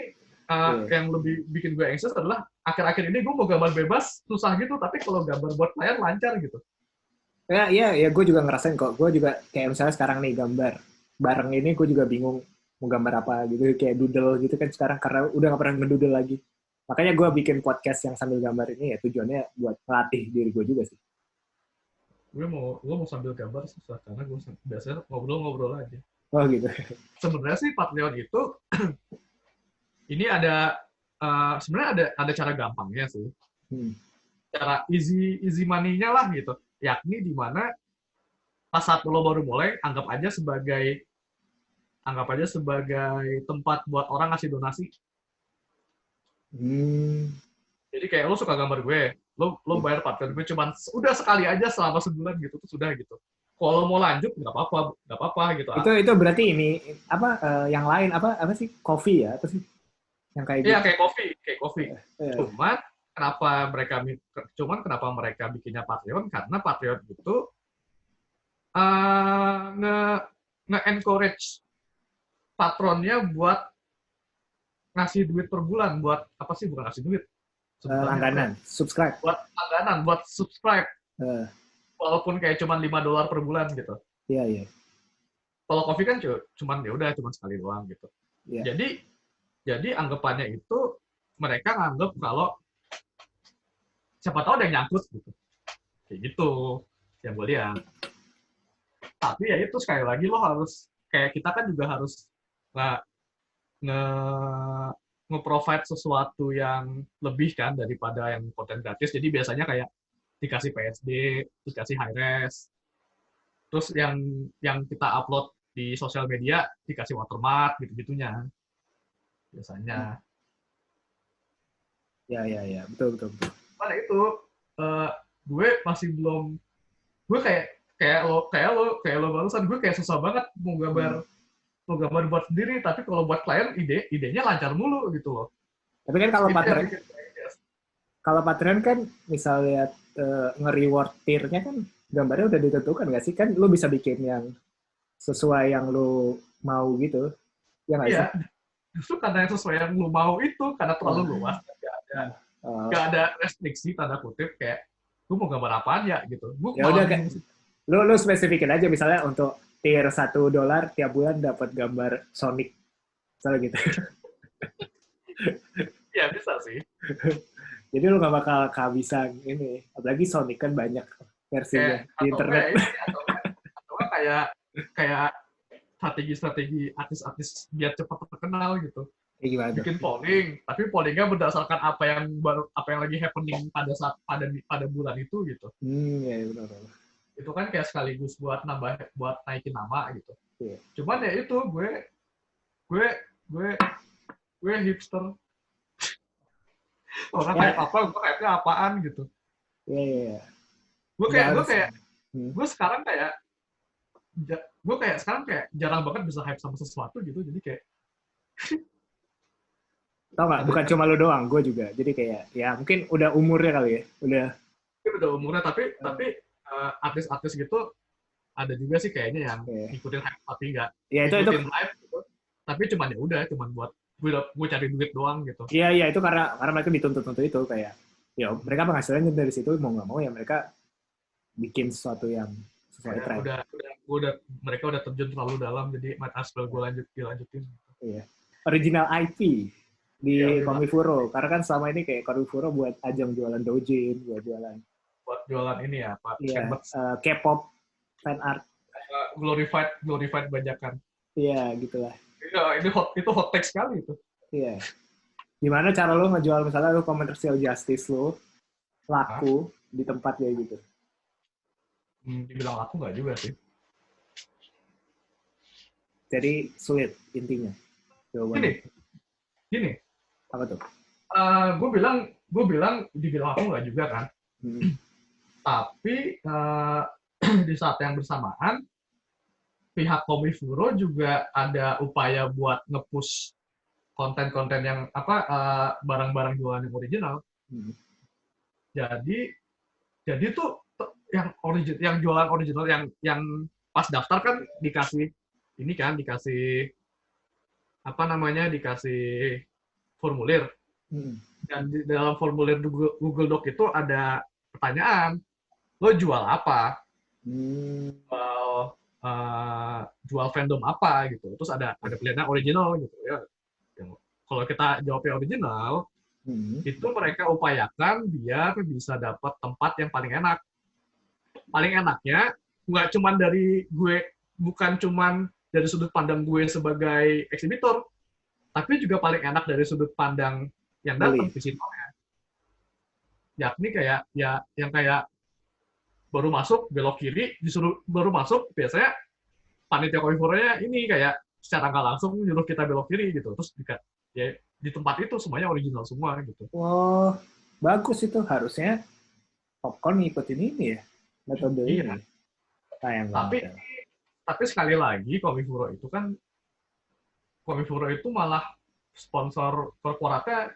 yang lebih bikin gue anxious adalah akhir-akhir ini gue mau gambar bebas susah gitu, tapi kalau gambar buat klien lancar gitu. Ya, gue juga ngerasain kok. Gue juga kayak misalnya sekarang nih gambar bareng ini, gue juga bingung mau gambar apa gitu, kayak doodle gitu kan sekarang, karena udah nggak pernah ngedoodle lagi. Makanya gue bikin podcast yang sambil gambar ini ya tujuannya buat melatih diri gue juga sih. Gue mau sambil gambar susah, karena gue biasanya ngobrol-ngobrol aja. Oh gitu. Sebenarnya sih Patreon itu ini sebenarnya ada cara gampangnya sih. Cara easy money-nya lah gitu. Yakni di mana pas saat lo baru mulai, anggap aja sebagai tempat buat orang ngasih donasi. Jadi kayak lo suka gambar gue, lo bayar Patreon gue cuman udah sekali aja selama sebulan gitu, tuh sudah gitu. Kalau mau lanjut nggak apa-apa gitu. Itu berarti ini apa yang lain apa sih, coffee ya, apa sih yang kayak gitu? Iya, kayak coffee. Cuman kenapa mereka bikinnya Patreon? Karena Patreon itu nge-encourage patronnya buat ngasih duit per bulan, buat apa sih, bukan ngasih duit, langganan, subscribe. Buat langganan, buat subscribe. Walaupun kayak cuma $5 per bulan gitu. Iya. Kalau coffee kan cuma sekali doang gitu. Yeah. Jadi anggapannya itu mereka nganggap kalau siapa tahu ada yang nyangkut gitu. Kayak gitu yang gue lihat. Tapi ya itu sekali lagi lo harus, kayak kita kan juga harus nge-provide sesuatu yang lebih kan daripada yang konten gratis. Jadi biasanya kayak dikasih PSD, dikasih high-res, terus yang kita upload di sosial media dikasih watermark gitu-gitunya biasanya. Ya, betul. Mana itu gue masih belum, gue kayak lo barusan, gue kayak susah banget mau gambar buat sendiri, tapi kalau buat klien idenya lancar mulu gitu loh. Tapi kan kalau Patreon kan misalnya nge-reward tier-nya kan gambarnya udah ditentukan nggak sih? Kan lo bisa bikin yang sesuai yang lo mau gitu. Ya nggak sih? Justru karena yang sesuai yang lo mau itu, karena terlalu luas, nggak ada restriksi tanda kutip, kayak gue mau gambar apaan ya gitu. Ya udah kan, lo spesifikin aja misalnya untuk tier $1 tiap bulan dapat gambar Sonic, misalnya gitu. Ya bisa sih. Jadi lo nggak bakal kehabisan ini, apalagi Sonic kan banyak versinya di internet. Atau kayak strategi artis-artis biar cepat terkenal gitu. Bikin polling, tapi pollingnya berdasarkan apa yang lagi happening pada bulan itu gitu. Ya benar. itu kan kayak sekaligus buat naikin nama gitu. Iya. Cuman ya itu gue hipster. Orang hype apa, gue hype-nya apaan gitu. Iya. Gue sekarang kayak jarang banget bisa hype sama sesuatu gitu, jadi kayak tau nggak, bukan cuma lo doang, gue juga. Jadi kayak ya mungkin udah umurnya kali ya, udah umurnya, tapi artis-artis gitu ada juga sih kayaknya yang ikutin hype tapi nggak ikutin hype gitu. Tapi cuman ya udah, cuman buat gue cari duit doang gitu. Iya itu karena mereka dituntut untuk itu, kayak ya mereka penghasilannya dari situ, mau nggak mau ya mereka bikin sesuatu yang sesuai tren. Mereka udah terjun terlalu dalam, jadi might as well gue dilanjutin. Iya. Original IP di Komifuro, karena kan selama ini kayak Komifuro buat ajang jualan doujin, buat jualan ini ya Pak. Iya. K-pop fan art. Glorified bajakan. Iya, gitulah. Iya, itu hot take sekali itu. Iya. Gimana cara lo ngejual, misalnya lo commercial justice lo laku di tempat kayak gitu? Dibilang laku nggak juga sih. Jadi sulit intinya. Gini. Apa tuh? Gue bilang dibilang laku nggak juga kan. Tapi di saat yang bersamaan pihak Komifuro juga ada upaya buat nge-push konten-konten yang barang-barang jualan yang original. Jadi tuh yang jualan original yang pas daftar kan dikasih formulir. Dan di dalam formulir Google Doc itu ada pertanyaan, lo jual apa? Jual fandom apa gitu. Terus ada pilihannya original gitu ya. Kalau kita jawabnya original, itu mereka upayakan biar bisa dapat tempat yang paling enak. Paling enaknya nggak cuman dari gue, bukan cuman dari sudut pandang gue sebagai eksibitor, tapi juga paling enak dari sudut pandang yang datang visitornya. Yakni kayak yang kayak baru masuk belok kiri, disuruh baru masuk, biasanya panitia Komifuro-nya ini kayak secara nggak langsung nyuruh kita belok kiri gitu. Terus ya di tempat itu semuanya original semua gitu. Wow, bagus itu. Harusnya Popcorn ngikutin ini ya, metode ini. Tapi sekali lagi Komifuro itu malah sponsor korporatnya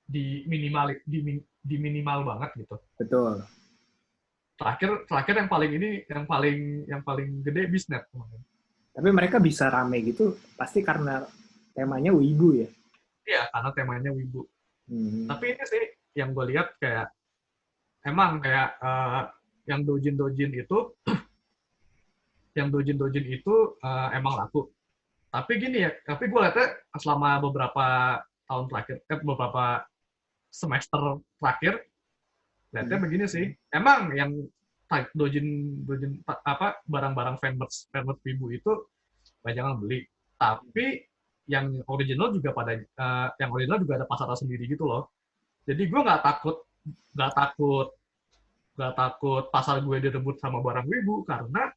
di minimal banget gitu. Betul. Terakhir yang paling gede Bisnet. Tapi mereka bisa rame gitu pasti karena temanya wibu ya. Iya, karena temanya wibu. Tapi ini sih yang gue lihat kayak emang kayak yang doujin itu emang laku. Tapi gini ya, tapi gue lihatnya selama beberapa tahun terakhir, beberapa semester terakhir, lihatnya begini sih. Emang yang doujin barang-barang fanmerch wibu itu banyak yang beli. Tapi yang original juga ada pasar sendiri gitu loh. Jadi gue nggak takut pasar gue direbut sama barang wibu, karena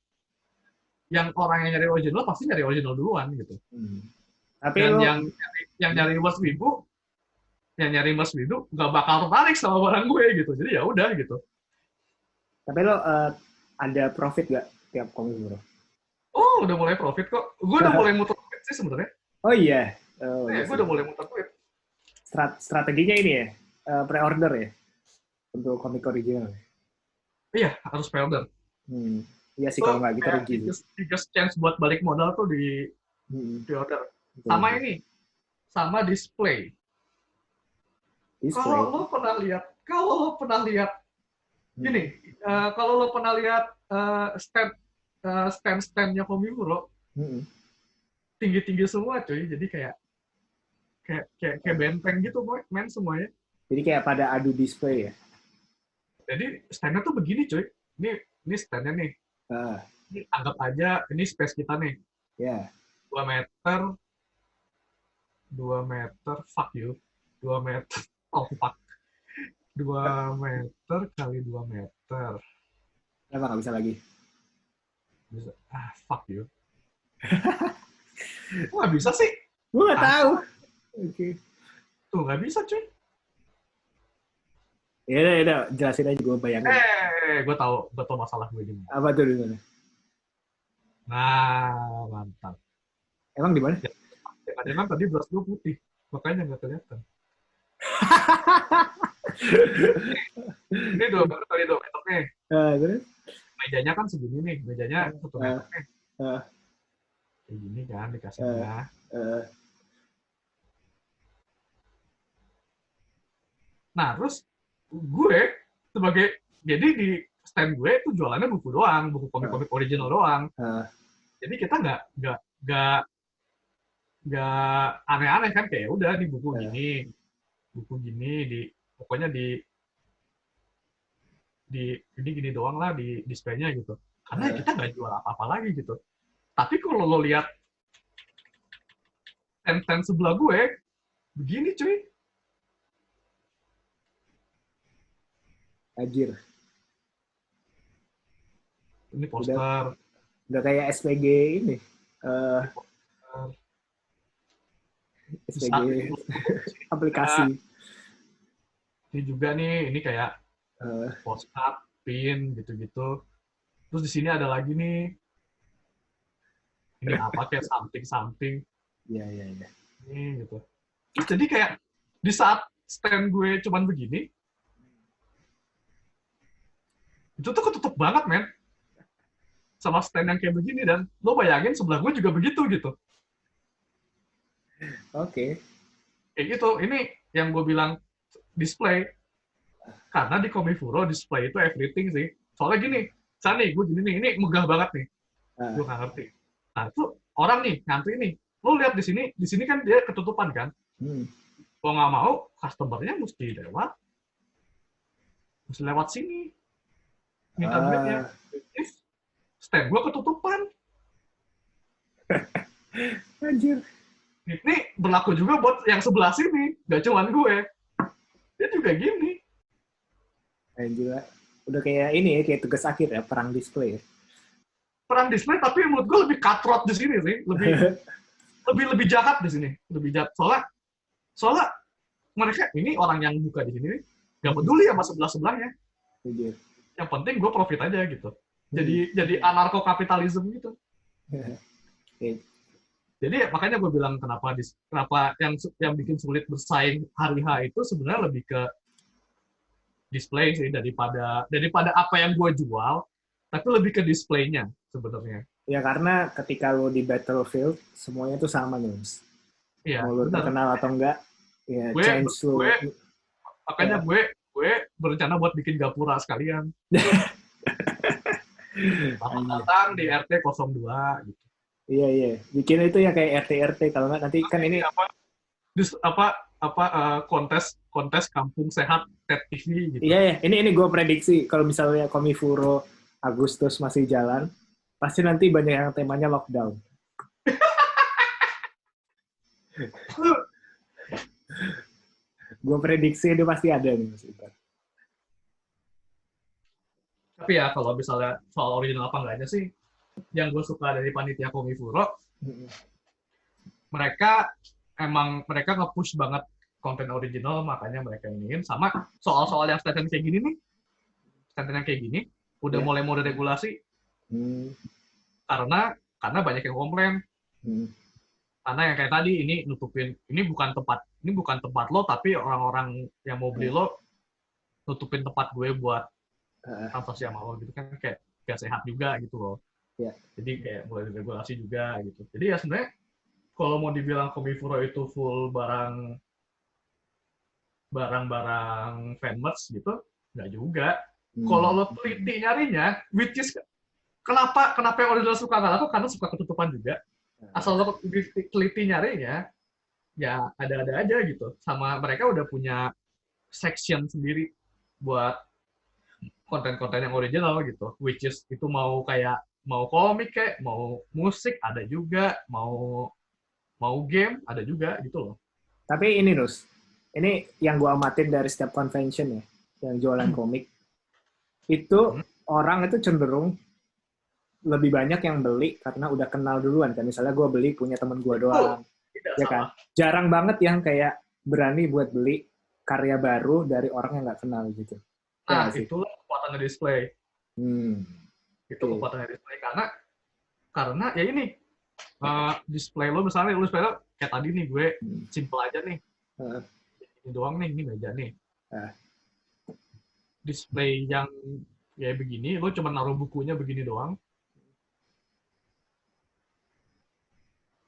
yang orang yang nyari original pasti nyari original duluan gitu. Tapi dan yang nyari mas wibu nggak bakal tertarik sama barang gue gitu. Jadi ya udah gitu. Tapi lo ada profit nggak tiap Komifuro? Oh, udah mulai profit kok. Gue udah mulai muter duit sih sebenarnya. Oh iya. Gue udah mulai muter duit. Strateginya ini ya, pre-order ya untuk komik original. Iya, harus pre-order. Iya sih, kalau nggak gitu rugi. Biggest chance buat balik modal tuh di pre-order. Sama ini, sama display. Kalau lo pernah lihat gini, kalau lo pernah lihat stand-standnya Komifuro, tinggi-tinggi semua cuy, jadi kayak benteng gitu men semuanya. Jadi kayak pada adu display ya. Jadi stand-nya tuh begini cuy, ini stand-nya nih. Ini anggap aja ini space kita nih. Ya. 2 meter, fuck you. 2 meter, oh fuck. 2 meter kali 2 meter. Kenapa nggak bisa lagi? Bisa. Fuck you. Nggak bisa sih. Gue nggak tahu. Oke. Tuh, nggak bisa, cuy. Ya udah, jelasin aja gue bayangin. Gue tahu masalah gue di mana. Apa tuh di mana? Nah, mantap. Emang di mana? Ya, kan tadi beras gue putih, makanya nggak kelihatan. Ini 2 meter kali 2 meter nih. Terus? Mejanya kan segini nih, mejanya 1 meter nih. Uh, Kayak gini kan dikasihnya. Nah, terus gue jadi di stand gue itu jualannya buku doang, buku komik-komik original doang. Jadi kita nggak aneh-aneh kan, kayak udah di buku gini pokoknya di gini doang lah di displaynya gitu. Karena kita nggak jual apa-apa lagi gitu. Tapi kalau lo lihat stand sebelah gue, begini cuy. Anjir. Ini poster. Udah kayak SPG ini. SPG aplikasi. Ini juga nih, ini kayak postcard, pin, gitu-gitu. Terus di sini ada lagi nih. Ini apa kayak something. Iya. Ini gitu. Terus jadi kayak di saat stand gue cuman begini, itu tuh ketutup banget, men. Sama stand yang kayak begini, dan lo bayangin sebelah gue juga begitu gitu. Oke. Kayak gitu. Ini yang gue bilang display. Karena di Komifuro display itu everything sih. Soalnya gini, nih gue gini nih, ini megah banget nih. Gue nggak ngerti. Nah, itu orang nih, ngantri nih. Lo lihat di sini kan dia ketutupan kan. Kalau nggak mau, customer-nya mesti lewat sini. Minta duitnya. Stand gue ketutupan. Anjir. Ini berlaku juga buat yang sebelah sini. Gak cuma gue. Dia juga gini. Anjir. Udah kayak ini ya, kayak tugas akhir ya, perang display. Perang display, tapi menurut gue lebih cutthroat di sini sih. Lebih jahat di sini. Lebih jahat. Soalnya mereka, ini orang yang buka di sini, gak peduli sama sebelah-sebelahnya. Yang penting gue profit aja gitu. Jadi anarko-kapitalisme gitu. Jadi makanya gue bilang kenapa yang bikin sulit bersaing hari H itu sebenarnya lebih ke display sih daripada apa yang gue jual, tapi lebih ke displaynya sebenarnya. Ya karena ketika lo di Battlefield semuanya tuh sama nih, Mas. Iya. Mau lo terkenal atau enggak, ya change lo. Makanya gue berencana buat bikin gapura sekalian. Datang di RT 02 gitu. Iya. Bikin itu ya kayak RT kalau nggak nanti kan ini kontes kampung sehat TED TV gitu. Iya. Ini gue prediksi kalau misalnya Komifuro Agustus masih jalan, pasti nanti banyak yang temanya lockdown. Gue prediksi itu pasti ada nih, Mas Ibar. Tapi ya kalau misalnya soal original apa enggaknya sih, yang gue suka dari panitia Komifuro, mereka nge-push banget konten original, makanya mereka iniin. Sama soal-soal yang stand kayak gini nih, udah mulai mau regulasi. Karena banyak yang komplain. Karena yang kayak tadi, ini nutupin, ini bukan tempat lo, tapi orang-orang yang mau beli lo nutupin tempat gue buat transaksi sama lo gitu kan, kayak gak sehat juga gitu loh. Jadi kayak mulai diregulasi juga gitu. Jadi ya sebenarnya kalau mau dibilang Komifuro itu full barang fan merch gitu, nggak juga. Kalau lo teliti nyarinya, which is kenapa yang original suka nggak laku, karena suka ketutupan juga. Asal lo teliti nyarinya, ya ada-ada aja gitu. Sama mereka udah punya section sendiri buat konten-konten yang original gitu, which is itu mau komik kayak, mau musik ada juga, mau game ada juga gitu loh. Tapi ini Nus, ini yang gue amatin dari setiap convention ya, yang jualan komik, itu orang itu cenderung lebih banyak yang beli karena udah kenal duluan kan. Misalnya gue beli punya temen gue Betul, doang, tidak ya kan. salah. Jarang banget yang kayak berani buat beli karya baru dari orang yang nggak kenal gitu. Ya Nah, nggak sih? itulah kekuatannya display. Hmm, Itu oke. kekuatannya display karena ya ini display lo misalnya lo display lo kayak tadi nih gue Hmm. simple aja nih. Uh, Ini doang nih, ini meja nih. uh, Display yang kayak begini, lo cuma naruh bukunya begini doang.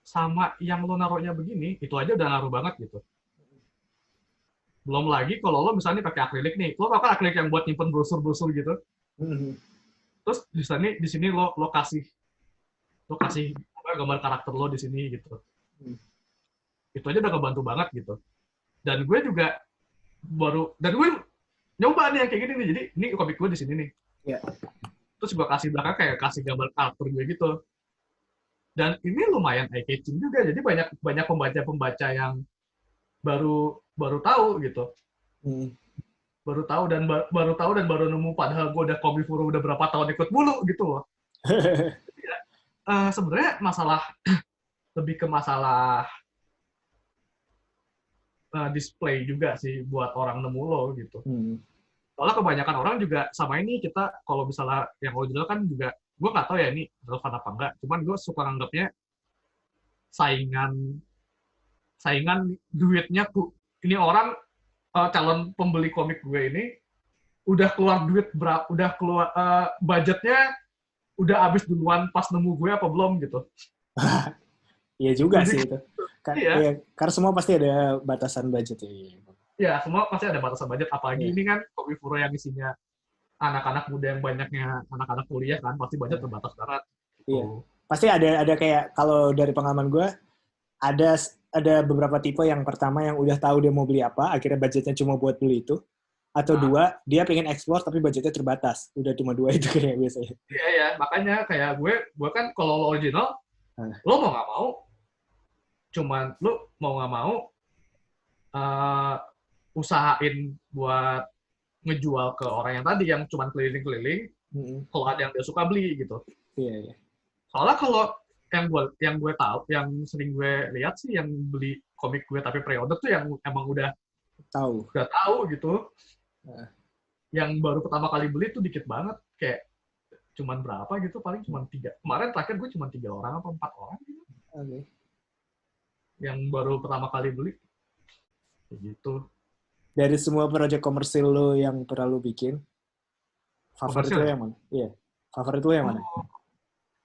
Sama yang lo naruhnya begini, itu aja udah ngaruh banget gitu. Belum lagi kalau lo misalnya pakai akrilik nih, lo tau kan akrilik yang buat nyimpen brosur-brosur gitu. hmm. Terus di sini lo kasih gambar karakter lo di sini gitu. Hmm. Itu aja udah kebantu banget gitu. Dan gue juga dan gue nyoba nih yang kayak gini nih. Jadi ini komik gue di sini nih. Ya. Terus gue kasih belakang kayak kasih gambar karakter gue gitu. Dan ini lumayan eye catching juga. Jadi banyak banyak pembaca-pembaca yang baru baru tahu gitu. Hmm. Baru tahu dan baru nemu padahal gue udah komifuro udah berapa tahun ikut mulu gitu loh. Sebenarnya lebih ke masalah display juga sih buat orang nemu lo gitu. Hmm. Soalnya kebanyakan orang juga sama ini kita kalau misalnya yang original kan juga gue nggak tahu ya ini relevan apa enggak. Cuman gue suka nganggapnya saingan saingan duitnya ini orang calon pembeli komik gue ini udah keluar duit berapa, udah keluar budgetnya udah habis duluan pas nemu gue apa belum gitu. Iya juga Jadi sih itu. iya, Iya, karena semua pasti ada batasan budget ya. Iya. ya semua pasti ada batasan budget. Apalagi Iya. ini kan komifuro yang isinya anak-anak muda yang banyaknya anak-anak kuliah kan pasti budget Iya. terbatas banget. Iya. Gitu. Pasti ada kayak kalau dari pengalaman gue ada ada beberapa tipe yang pertama yang udah tahu dia mau beli apa, akhirnya budgetnya cuma buat beli itu. Atau Nah, dua, dia pengen explore tapi budgetnya terbatas. Udah cuma dua itu kayak biasanya. iya ya, makanya kayak gue kan kalau lo original, Nah, lo mau nggak mau, cuman lo mau nggak mau uh, usahain buat ngejual ke orang yang tadi yang cuman keliling-keliling, kalau ada yang dia suka beli gitu. iya, iya. Soalnya kalau yang gue tahu, yang sering gue lihat sih yang beli komik gue tapi pre-order tuh yang emang Tahu. udah tahu gitu. Nah, Yang baru pertama kali beli tuh dikit banget, kayak cuman berapa gitu, paling cuman 3. Kemarin terakhir gue cuman 3 orang atau 4 orang gitu. okay. Yang baru pertama kali beli. Kayak gitu. Dari semua proyek komersil lo yang pernah lo bikin, favorit Komersil lo ya? yang mana? Iya. Favorit lo yang mana? Oh,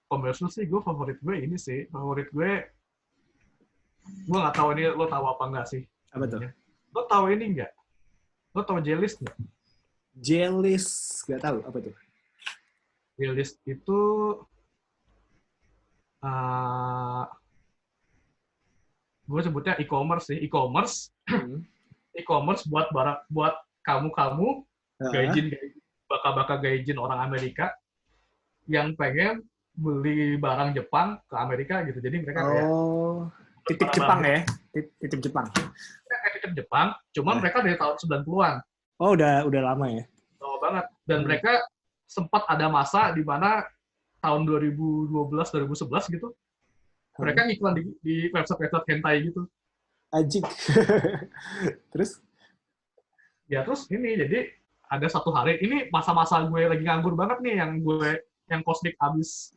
komersil sih gue favorit gue ini sih. Favorit gue nggak tahu ini lo tahu apa nggak sih? Apa tuh? Lo tahu ini nggak? Lo tahu Jellis nggak? Jellis, gak tahu apa tuh? Jellis itu uh, gue sebutnya e-commerce sih, e-commerce buat kamu gaijin bakal gaijin orang Amerika yang pengen beli barang Jepang ke Amerika gitu. Jadi mereka kayak titip Jepang ya, titip Jepang. Kayak titip Jepang, cuman mereka dari tahun 90-an. Oh, udah lama ya. Lama banget. Dan mereka sempat ada masa di mana tahun 2012 2011 gitu. Mereka ngiklan di website hentai gitu. Ajik. Terus? Ya terus ini jadi ada satu hari ini masa-masa gue lagi nganggur banget nih yang Cosmic abis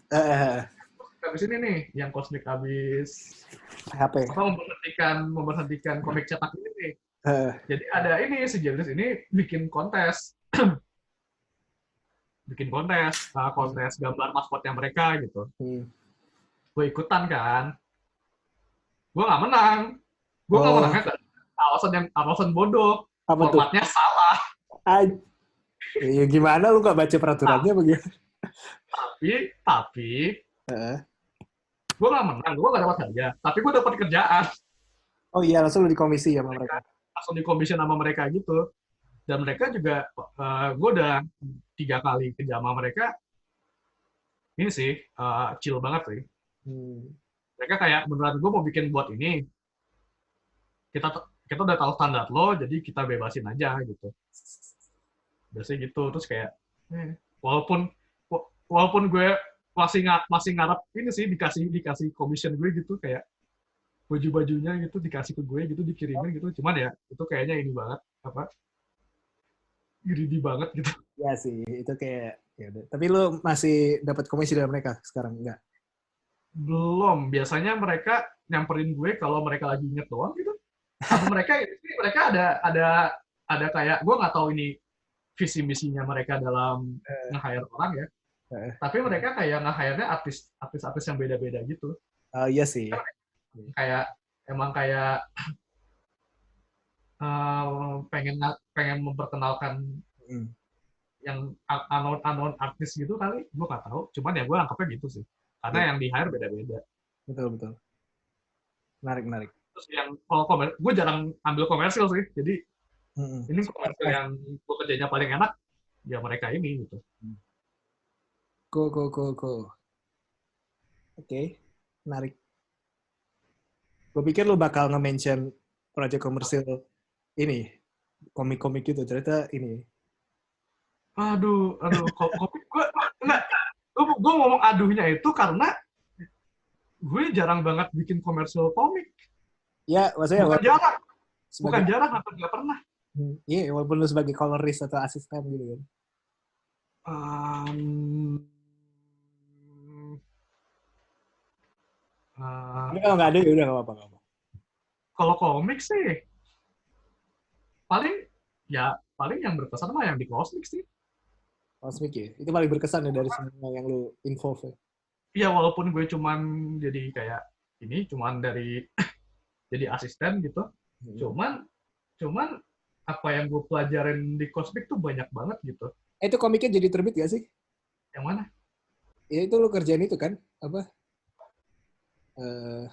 ini nih yang Cosmic abis HP. memberhentikan komik cetak ini nih. Jadi ada ini si James ini bikin kontes kontes gambar maskotnya mereka gitu. Gue ikutan kan, gue nggak menang. Gue nggak menangnya alasan bodoh. Apa formatnya tuh? Salah. Ya gimana lu gak baca peraturannya begitu? Tapi gue nggak menang, gue nggak dapat hadiah. Tapi gue dapat kerjaan. Oh iya, langsung lu dikomisi sama mereka. Langsung dikomisi sama mereka gitu. Dan mereka juga, gue udah 3 kali kerja sama mereka. Ini sih chill banget sih. Mereka kayak beneran gue mau bikin buat ini. Kita udah tahu standar lo, jadi kita bebasin aja gitu. Biasanya gitu. Terus kayak walaupun gue masih ngarep ini sih dikasih commission gue gitu, kayak baju-bajunya gitu dikasih ke gue gitu, dikirimin gitu. Cuman ya itu kayaknya ini banget, apa, greedy banget gitu. Ya sih, itu kayak ya udah. Tapi lu masih dapat komisi dari mereka sekarang enggak? Belum, biasanya mereka nyamperin gue kalau mereka lagi inget doang gitu. Atau mereka ada kayak, gue nggak tahu ini visi misinya mereka dalam Eh, nge-hire orang ya. eh. Tapi mereka kayak nge-hire-nya artis-artis yang beda-beda gitu. Oh iya sih. Kayak emang kayak pengen pengen memperkenalkan Hmm, yang unknown artis gitu kali, gue nggak tahu. Cuman ya gue anggapnya gitu sih. Karena iya, yang di-hire beda-beda. betul betul. Menarik menarik. Terus yang kalau gue jarang ambil komersil sih. Jadi Hmm. ini komersil yang gue kerjanya paling enak, ya mereka ini gitu. Cool cool cool cool. Oke, menarik. Gue pikir lu bakal nge-mention project komersil ini, komik-komik gitu. Ternyata ini. Aduh, kopi gue enggak. Gue ngomong aduhnya itu karena gue jarang banget bikin komersil komik. Ya, maksudnya Bukan walaupun jarang, bukan sebagai jarang, hampir nggak pernah. iya, walaupun lu sebagai colorist atau asisten gitu kan. Um, Tapi kalau nggak ada ya udah nggak apa-apa. Nggak apa-apa. kalau komik sih paling paling yang berkesan mah yang di Cosmic sih. Cosmic ya, itu paling berkesan ya dari semua yang lu involve ya. Iya, walaupun gue cuman jadi kayak ini, cuman dari jadi asisten gitu. Hmm. Cuman cuman apa yang gue pelajarin di Cosmic tuh banyak banget gitu. Itu komiknya jadi terbit gak sih? Yang mana? Ya itu lu kerjain itu kan? Apa? eh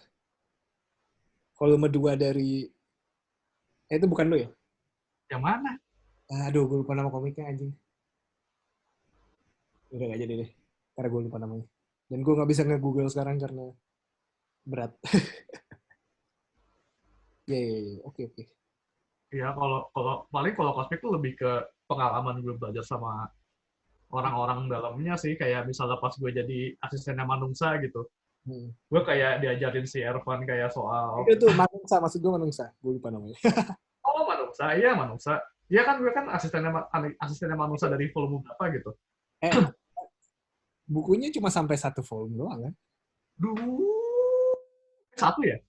Volume 2 dari itu bukan lu ya? Yang mana? Aduh, gue lupa nama komiknya anjing. Udah gak jadi deh. Karena gue lupa namanya. Dan gue nggak bisa nge-google sekarang karena berat. Ya, ya, ya. Oke, oke. Ya kalau kalau paling kalau Cosmic tuh lebih ke pengalaman gue belajar sama orang-orang dalamnya sih, kayak misalnya pas gue jadi asistennya Manungsa gitu. Hmm. Gue kayak diajarin si Ervan kayak soal, Itu tuh Manungsa, maksud gue Manungsa. Gue lupa namanya. oh Manungsa, iya Manungsa. Iya kan gue kan asistennya Manungsa dari volume berapa gitu. Eh, bukunya cuma sampai satu volume doang kan? Dulu satu ya?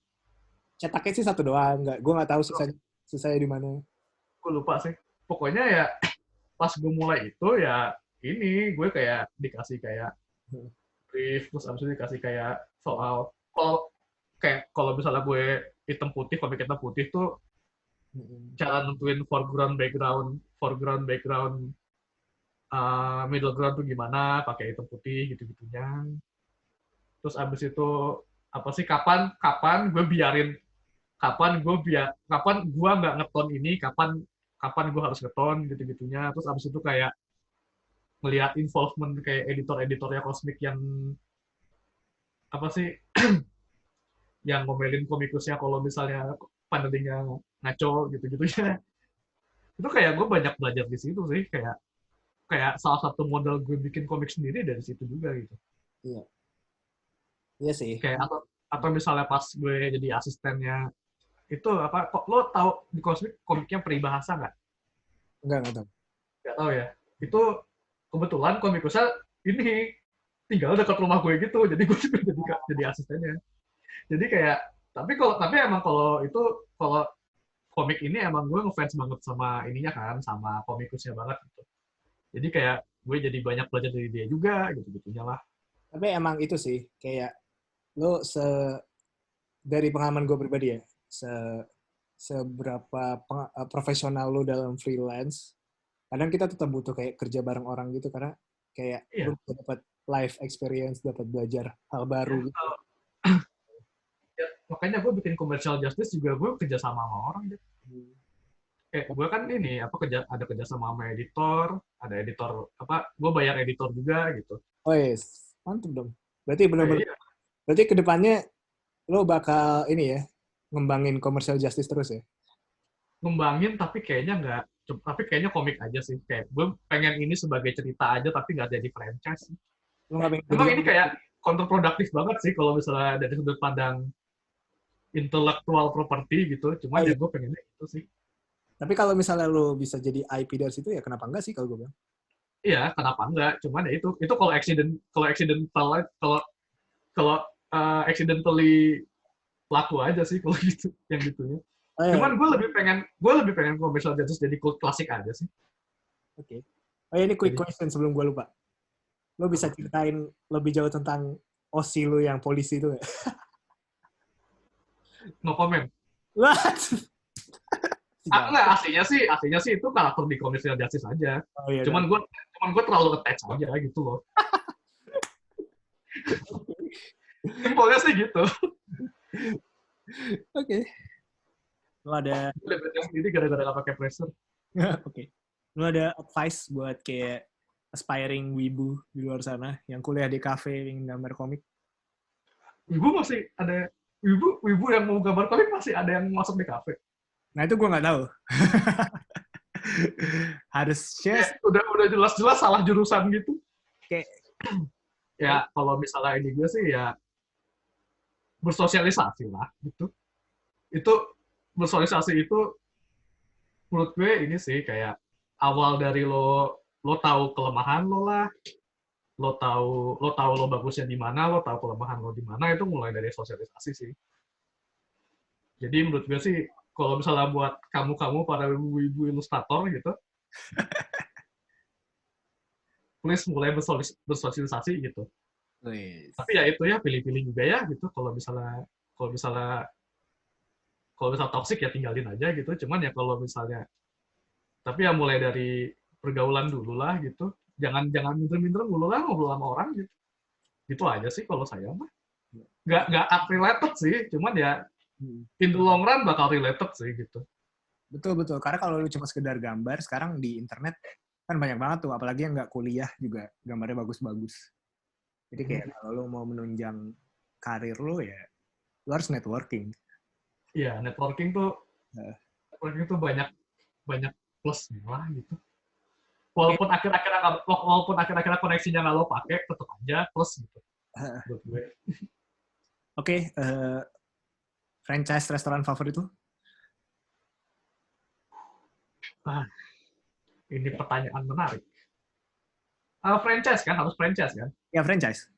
Cetaknya sih satu doang. Nggak, gue nggak tahu sisanya di mana. Gue lupa sih. Pokoknya ya pas gue mulai itu ya ini gue kayak dikasih kayak Hmm. brief, terus abis itu dikasih kayak soal, kalau misalnya gue hitam putih, komik hitam putih tuh Hmm. cara nentuin foreground background, middle ground tuh gimana pakai hitam putih gitu-gitunya. Terus abis itu apa sih, kapan kapan gue biarin kapan gue nggak ngeton ini, kapan kapan gue harus ngeton gitu-gitunya. Terus abis itu kayak melihat involvement kayak editor-editornya Cosmic yang apa sih, yang ngomelin komikusnya kalau misalnya panelingnya ngaco gitu-gitu ya. Itu kayak gue banyak belajar di situ sih, kayak kayak salah satu modal gue bikin komik sendiri dari situ juga gitu. Iya, iya sih. Kayak atau misalnya pas gue jadi asistennya itu apa, kok lo tahu di Cosmic komiknya peribahasa nggak? Nggak tahu. Nggak tahu ya. Itu kebetulan komikusnya ini tinggal dekat rumah gue gitu, jadi gue juga jadi asistennya. Jadi kayak, tapi emang kalau komik ini emang gue ngefans banget sama ininya kan, sama komikusnya banget gitu. Jadi kayak gue jadi banyak belajar dari dia juga gitu gitunya lah. Tapi emang itu sih, kayak lo dari pengalaman gue pribadi ya, seberapa profesional lo dalam freelance, kadang kita tetap butuh kayak kerja bareng orang gitu, karena kayak Iya. lo dapat life experience, dapat belajar hal baru Ya, gitu. ya, makanya gue bikin commercial justice juga gue kerja sama orang gitu. Gue kan ini apa, ada kerja sama editor, ada editor apa, gue bayar editor juga gitu. Oh yes, mantap dong. Berarti benar-benar, Iya, berarti kedepannya lo bakal ini ya, ngembangin commercial justice terus ya? ngembangin tapi kayaknya nggak, tapi kayaknya komik aja sih. Kayak gue pengen ini sebagai cerita aja tapi nggak jadi franchise. Lu nggak pengen jadi Emang ini kayak kontraproduktif banget sih kalau misalnya dari sudut pandang intellectual property gitu. oh, Cuman iya. ya gue pengennya itu sih. Tapi kalau misalnya lu bisa jadi IP dari situ ya kenapa enggak sih kalau gue bilang? Iya, kenapa enggak? Cuman ya itu kalau accidental kalau kalau accidentally laku aja sih kalau gitu yang gitunya. Oh, ya. Cuman gue lebih pengen commercial justice jadi cult klasik aja sih. Oke. Oh, ya, ini quick Jadi question sebelum gue lupa. Lo bisa apa? ceritain lebih jauh tentang OSI lu yang polisi itu nggak? No comment. What? Enggak, aslinya sih itu karakter di commercial justice aja. Oh iya, Cuman gue terlalu attach aja gitu loh. Simpelnya sih gitu. Oke. Lo ada Udah bete sendiri gara-gara gak pakai pressure. oke. Lo ada advice buat kayak aspiring wibu di luar sana yang kuliah di cafe yang gambar komik? Wibu masih ada wibu yang mau gambar komik masih ada yang masuk di kafe. Nah, itu gue nggak tahu. Harus share Udah jelas-jelas salah jurusan gitu. kayak Ya kalau misalnya ini gue sih ya bersosialisasi lah gitu. Itu bersosialisasi itu menurut gue ini sih kayak awal dari lo tahu kelemahan lo lah, lo tahu lo bagusnya di mana, lo tahu kelemahan lo di mana, itu mulai dari sosialisasi sih. Jadi menurut gue sih kalau misalnya buat kamu para ibu-ibu ilustrator gitu, please mulai bersosialisasi gitu. Tapi ya itu ya pilih-pilih juga ya gitu. Kalau misalnya kalau misalnya toksik ya tinggalin aja gitu. Cuman ya kalau misalnya tapi ya mulai dari pergaulan dulu lah gitu. Jangan minder-minder dulu lah ngobrol sama orang gitu. Gitu aja sih kalau saya mah. Nggak related sih, cuman ya in the long run bakal related sih gitu. Betul. Karena kalau lu cuma sekedar gambar, sekarang di internet kan banyak banget tuh, apalagi yang nggak kuliah juga gambarnya bagus-bagus. Jadi kayak kalau lu mau menunjang karir lu ya, lu harus networking. Iya, networking tuh banyak plusnya lah gitu. Walaupun akhir-akhirnya koneksinya nggak lo pakai, tetap aja plus gitu. Buat gue. Oke, franchise restoran favorit lu? Ini pertanyaan menarik. Franchise kan, harus franchise kan? Ya, franchise.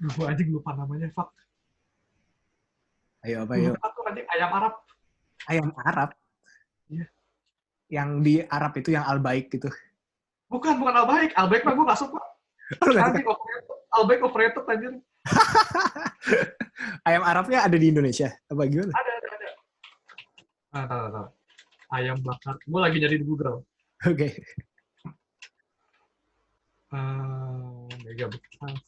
Gue aja lupa namanya, fuck. Ayo, apa Gue yuk? lupa tuh anjing, ayam Arab. Ayam Arab? Iya. Yang di Arab itu yang Al-Baik gitu. Bukan Al-Baik. Al-Baik mah gue gak suka. Anjing, Al-Baik overrated, anjir. Ayam Arabnya ada di Indonesia? Apa gimana? Ada. Tahu. Ayam bakar. Gue lagi nyari di Google. Oke. Mega bekas.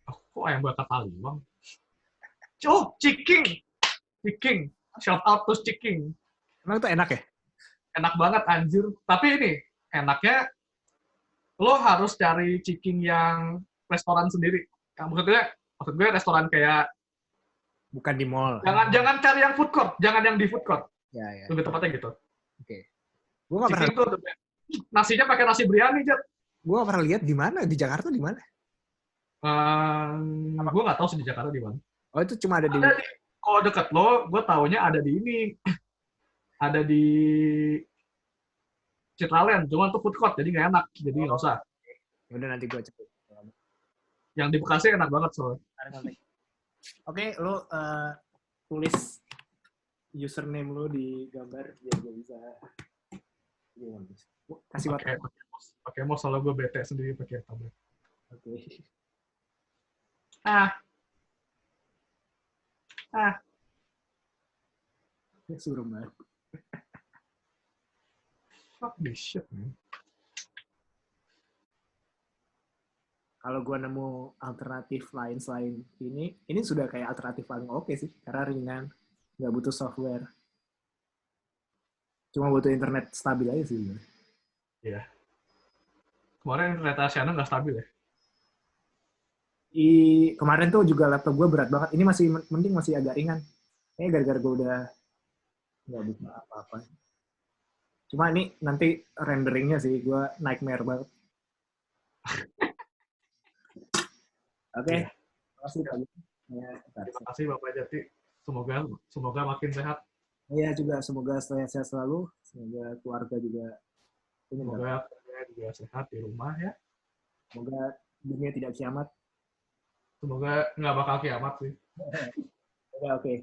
Kok ayam bakar Taliwang? Oh, Ciking. Shout out to Ciking. Emang itu enak ya? Enak banget, anjir. Tapi ini, enaknya lo harus cari Ciking yang restoran sendiri. Maksud gue restoran kayak bukan di mall. Jangan cari yang food court, jangan yang di food court. Ya. Lebih tepatnya gitu. Oke. Gue nggak pernah. Tuh, nasinya pakai nasi biryani, Jet. Gue nggak pernah lihat di mana, di Jakarta di mana? Gue nggak tahu sih di Jakarta di mana. Oh, itu cuma ada di. Kalau deket lo, gue taunya ada di ini. Ada di Citraland, cuma tuh food court, jadi nggak enak. Jadi nggak usah. Udah nanti gue cek. Yang di Bekasi enak banget soalnya. Oke, lo tulis username lo di gambar biar gue bisa. Kasih waktu. Pakai mouse soalnya gue bete sendiri pakai tablet. Oke. Suruh banget. Fuck this shit, man. Kalau gue nemu alternatif lain selain ini sudah kayak alternatif paling oke sih, karena ringan, nggak butuh software. Cuma butuh internet stabil aja sih. Iya. Kemarin internet Asiana nggak stabil ya? Kemarin tuh juga laptop gue berat banget. Ini masih mending, masih agak ringan. Kayaknya gara-gara gue udah nggak buka apa-apa. Cuma ini nanti renderingnya sih, gue nightmare banget. Oke, Iya. terima kasih Pak Jati. Ya, Terima kasih Bapak Jati. Semoga makin sehat. Iya juga, semoga sehat selalu, semoga keluarga juga ini Semoga keluarga juga sehat di rumah ya. semoga dunia tidak kiamat. Semoga nggak bakal kiamat sih. Oke, oke.